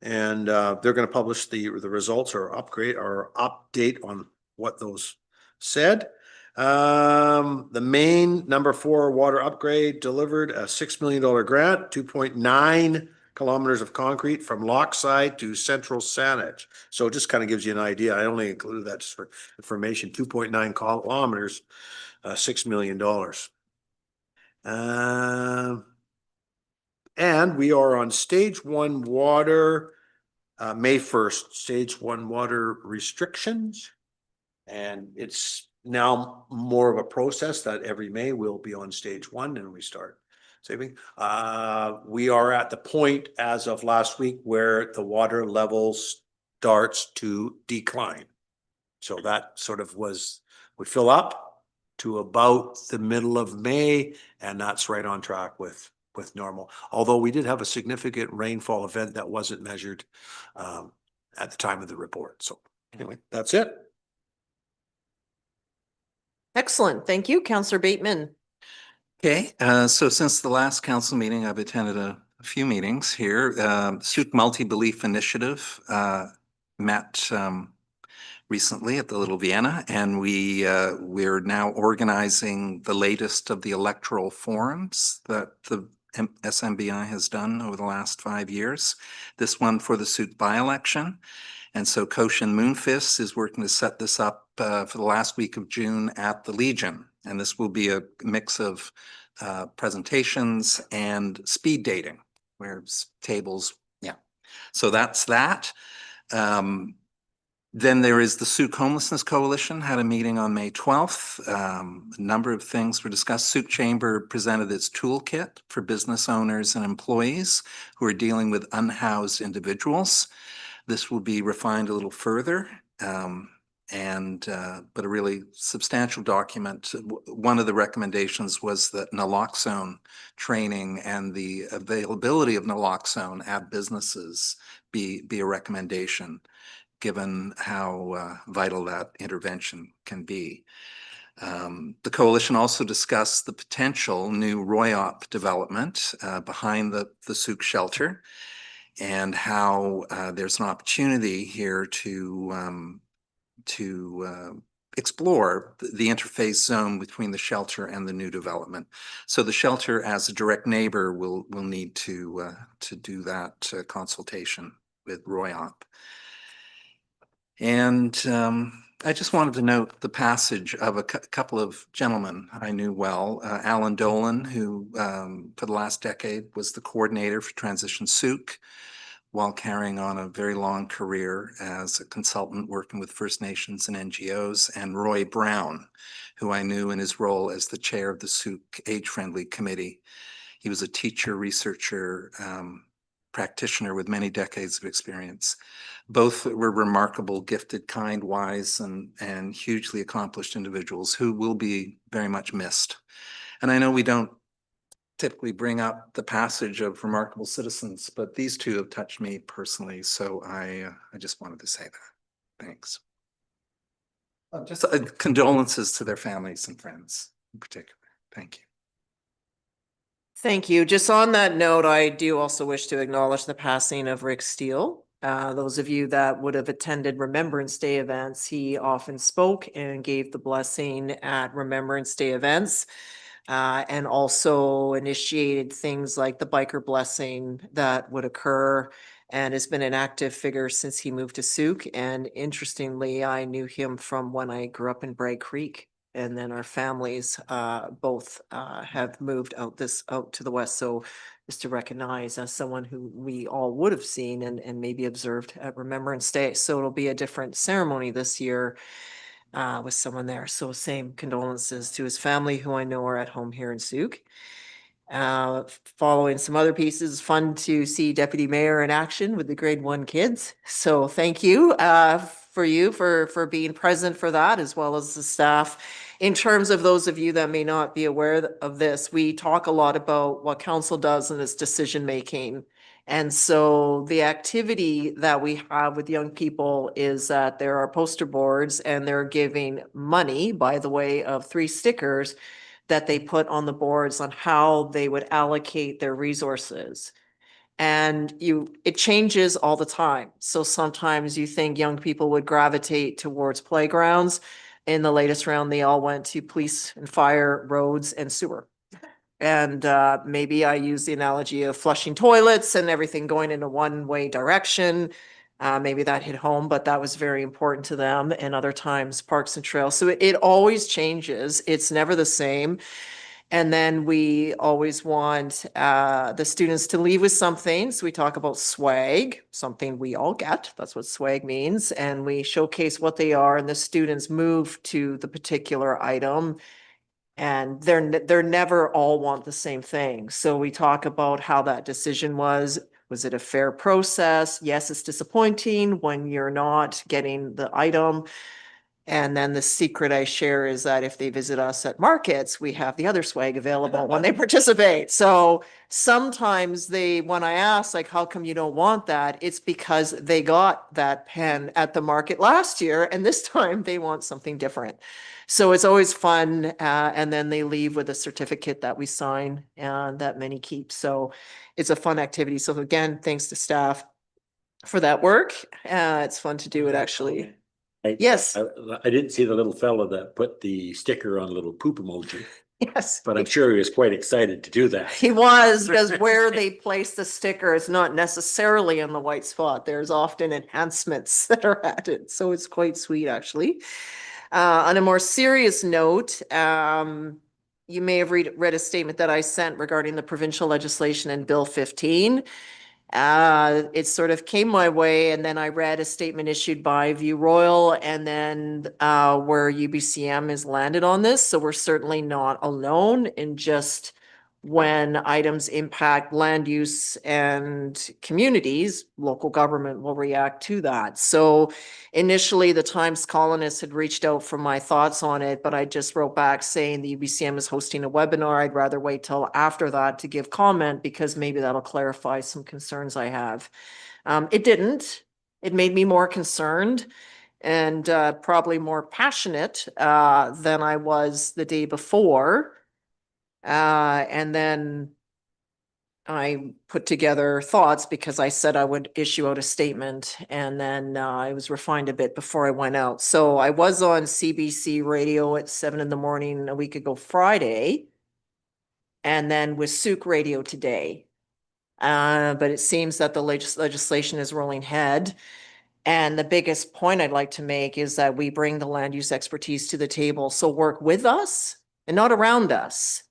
And they're going to publish the results or update on what those said. The main number 4 water upgrade delivered a $6 million grant, 2.9 kilometers of concrete from Lochside to Central Saanich. So it just kind of gives you an idea. I only included that just for information. 2.9 kilometers, $6 million. And we are on stage 1 water, May 1st, stage 1 water restrictions. And it's now more of a process that every May we'll be on stage 1 and we start saving. We are at the point as of last week where the water level starts to decline. So that sort of would fill up to about the middle of May, and that's right on track with normal. Although we did have a significant rainfall event that wasn't measured at the time of the report. So anyway, that's it. Excellent. Thank you, Counselor Bateman. Okay, so since the last council meeting, I've attended a few meetings here. Sooke Multi-Belief Initiative met recently at the Little Vienna, and we're now organizing the latest of the electoral forums that the SMBI has done over the last 5 years. This one for the Sooke by-election. And so Koshin Moonfist is working to set this up for the last week of June at the Legion. And this will be a mix of presentations and speed dating, where tables, yeah. So that's that. Then there is the Sooke Homelessness Coalition, had a meeting on May 12th. A number of things were discussed. Sooke Chamber presented its toolkit for business owners and employees who are dealing with unhoused individuals. This will be refined a little further, but a really substantial document. One of the recommendations was that naloxone training and the availability of naloxone at businesses be a recommendation, given how vital that intervention can be. The coalition also discussed the potential new Royop development behind the Sooke shelter, and how there's an opportunity here to explore the interface zone between the shelter and the new development. So the shelter, as a direct neighbor, will need to do that consultation with Royop. And I just wanted to note the passage of a couple of gentlemen I knew well. Alan Dolan, who for the last decade was the coordinator for Transition Sooke, while carrying on a very long career as a consultant working with First Nations and NGOs, and Roy Brown, who I knew in his role as the chair of the Sooke Age-Friendly Committee. He was a teacher, researcher, practitioner with many decades of experience. Both were remarkable, gifted, kind, wise, and hugely accomplished individuals who will be very much missed. And I know we don't typically bring up the passage of remarkable citizens, but these two have touched me personally, so I just wanted to say that. Thanks. Just condolences to their families and friends in particular. Thank you. Thank you. Just on that note, I do also wish to acknowledge the passing of Rick Steele. Those of you that would have attended Remembrance Day events, he often spoke and gave the blessing at Remembrance Day events, and also initiated things like the biker blessing that would occur, and has been an active figure since he moved to Sooke. And interestingly, I knew him from when I grew up in Bragg Creek. And then our families both have moved out to the west. So just to recognize as someone who we all would have seen and maybe observed at Remembrance Day. So it'll be a different ceremony this year with someone there. So same condolences to his family, who I know are at home here in Sooke. Following some other pieces, fun to see Deputy Mayor in action with the grade 1 kids. So thank you for being present for that, as well as the staff. In terms of those of you that may not be aware of this, we talk a lot about what council does in its decision making. And so the activity that we have with young people is that there are poster boards, and they're giving money by the way of 3 stickers that they put on the boards on how they would allocate their resources. And it changes all the time. So sometimes you think young people would gravitate towards playgrounds. In the latest round, they all went to police and fire, roads, and sewer. And maybe I use the analogy of flushing toilets and everything going in a one-way direction. Maybe that hit home, but that was very important to them. And other times, parks and trails. So it always changes. It's never the same. And then we always want the students to leave with something. So we talk about swag, something we all get. That's what swag means. And we showcase what they are, and the students move to the particular item. And they're never all want the same thing. So we talk about how that decision was. Was it a fair process? Yes, it's disappointing when you're not getting the item. And then the secret I share is that if they visit us at markets, we have the other swag available when they participate. So sometimes when I ask, like, how come you don't want that? It's because they got that pen at the market last year, and this time they want something different. So it's always fun. And then they leave with a certificate that we sign and that many keep. So it's a fun activity. So again, thanks to staff for that work. It's fun to do it, actually. Yes. I didn't see the little fellow that put the sticker on the little poop emoji, Yes. but I'm sure he was quite excited to do that. He was, because where they place the sticker is not necessarily in the white spot. There's often enhancements that are added. So it's quite sweet, actually. On a more serious note, you may have read a statement that I sent regarding the provincial legislation in Bill 15. It sort of came my way, and then I read a statement issued by View Royal, and then where UBCM has landed on this. So we're certainly not alone in just when items impact land use and communities, local government will react to that. So initially, the Times columnist had reached out for my thoughts on it, but I just wrote back saying the UBCM is hosting a webinar. I'd rather wait till after that to give comment, because maybe that'll clarify some concerns I have. It didn't. It made me more concerned. and probably more passionate than I was the day before. And then I put together thoughts because I said I would issue out a statement, and then I was refined a bit before I went out. So I was on CBC radio at 7 a.m. a week ago Friday, and then with Sooke radio today. But it seems that the legislation is rolling ahead. And the biggest point I'd like to make is that we bring the land use expertise to the table. So work with us and not around us.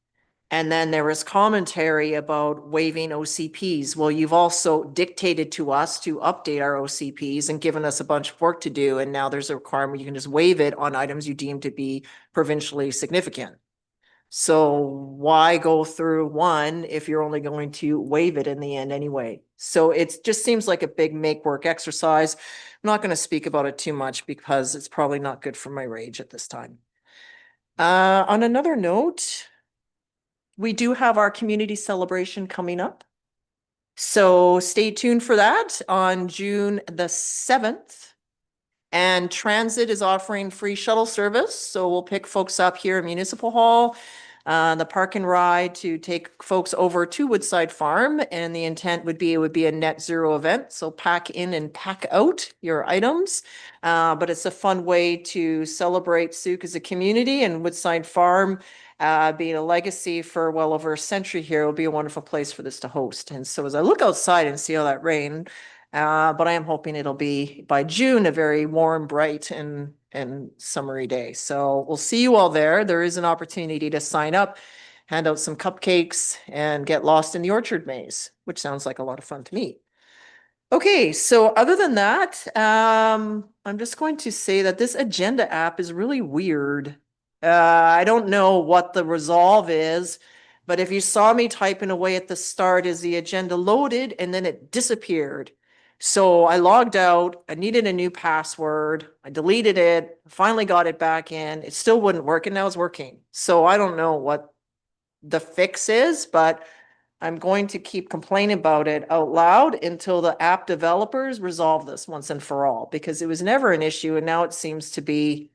And then there was commentary about waiving OCPs. Well, you've also dictated to us to update our OCPs and given us a bunch of work to do. And now there's a requirement you can just waive it on items you deem to be provincially significant. So why go through one if you're only going to waive it in the end anyway? So it just seems like a big make work exercise. I'm not going to speak about it too much because it's probably not good for my rage at this time. On another note, we do have our community celebration coming up. So stay tuned for that on June the 7th. And Transit is offering free shuttle service. So we'll pick folks up here at Municipal Hall, the park and ride to take folks over to Woodside Farm. And the intent would be, it would be a net zero event. So pack in and pack out your items. But it's a fun way to celebrate Sooke as a community, and Woodside Farm being a legacy for well over a century here, will be a wonderful place for this to host. And so as I look outside and see all that rain, but I am hoping it'll be by June, a very warm, bright and summery day. So we'll see you all there. There is an opportunity to sign up, hand out some cupcakes, and get lost in the orchard maze, which sounds like a lot of fun to me. Okay, so other than that, I'm just going to say that this agenda app is really weird. I don't know what the resolve is, but if you saw me typing away at the start, is the agenda loaded and then it disappeared. So I logged out, I needed a new password, I deleted it, finally got it back in, it still wouldn't work, and now it's working. So I don't know what the fix is, but I'm going to keep complaining about it out loud until the app developers resolve this once and for all, because it was never an issue and now it seems to be.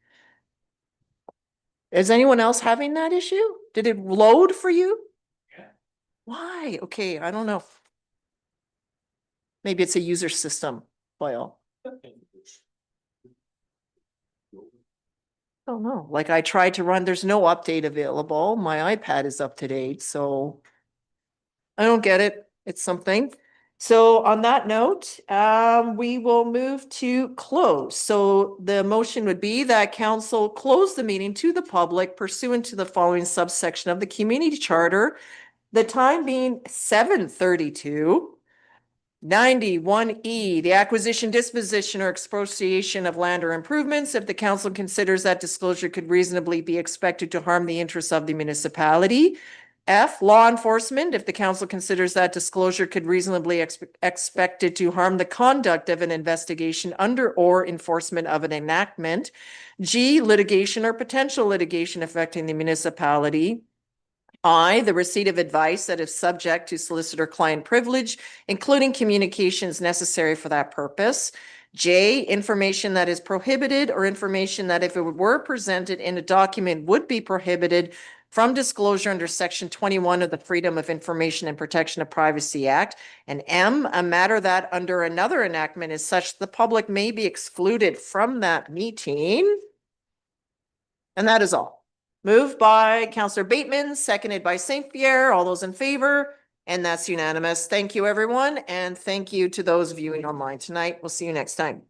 Is anyone else having that issue? Did it load for you? Yeah. Why? Okay, I don't know. Maybe it's a user system file. Oh no, like I tried to run, there's no update available. My iPad is up to date, so I don't get it. It's something. So on that note, we will move to close. So the motion would be that council close the meeting to the public pursuant to the following subsection of the community charter. The time being 7:32. 91E, the acquisition, disposition, or expropriation of land or improvements, if the council considers that disclosure could reasonably be expected to harm the interests of the municipality. F, law enforcement, if the council considers that disclosure could reasonably expected to harm the conduct of an investigation under or enforcement of an enactment. G, litigation or potential litigation affecting the municipality. I, the receipt of advice that is subject to solicitor-client privilege, including communications necessary for that purpose. J, information that is prohibited or information that if it were presented in a document would be prohibited from disclosure under Section 21 of the Freedom of Information and Protection of Privacy Act. And M, a matter that under another enactment is such the public may be excluded from that meeting. And that is all. Moved by Councillor Bateman, seconded by St. Pierre. All those in favor? And that's unanimous. Thank you, everyone. And thank you to those viewing online tonight. We'll see you next time.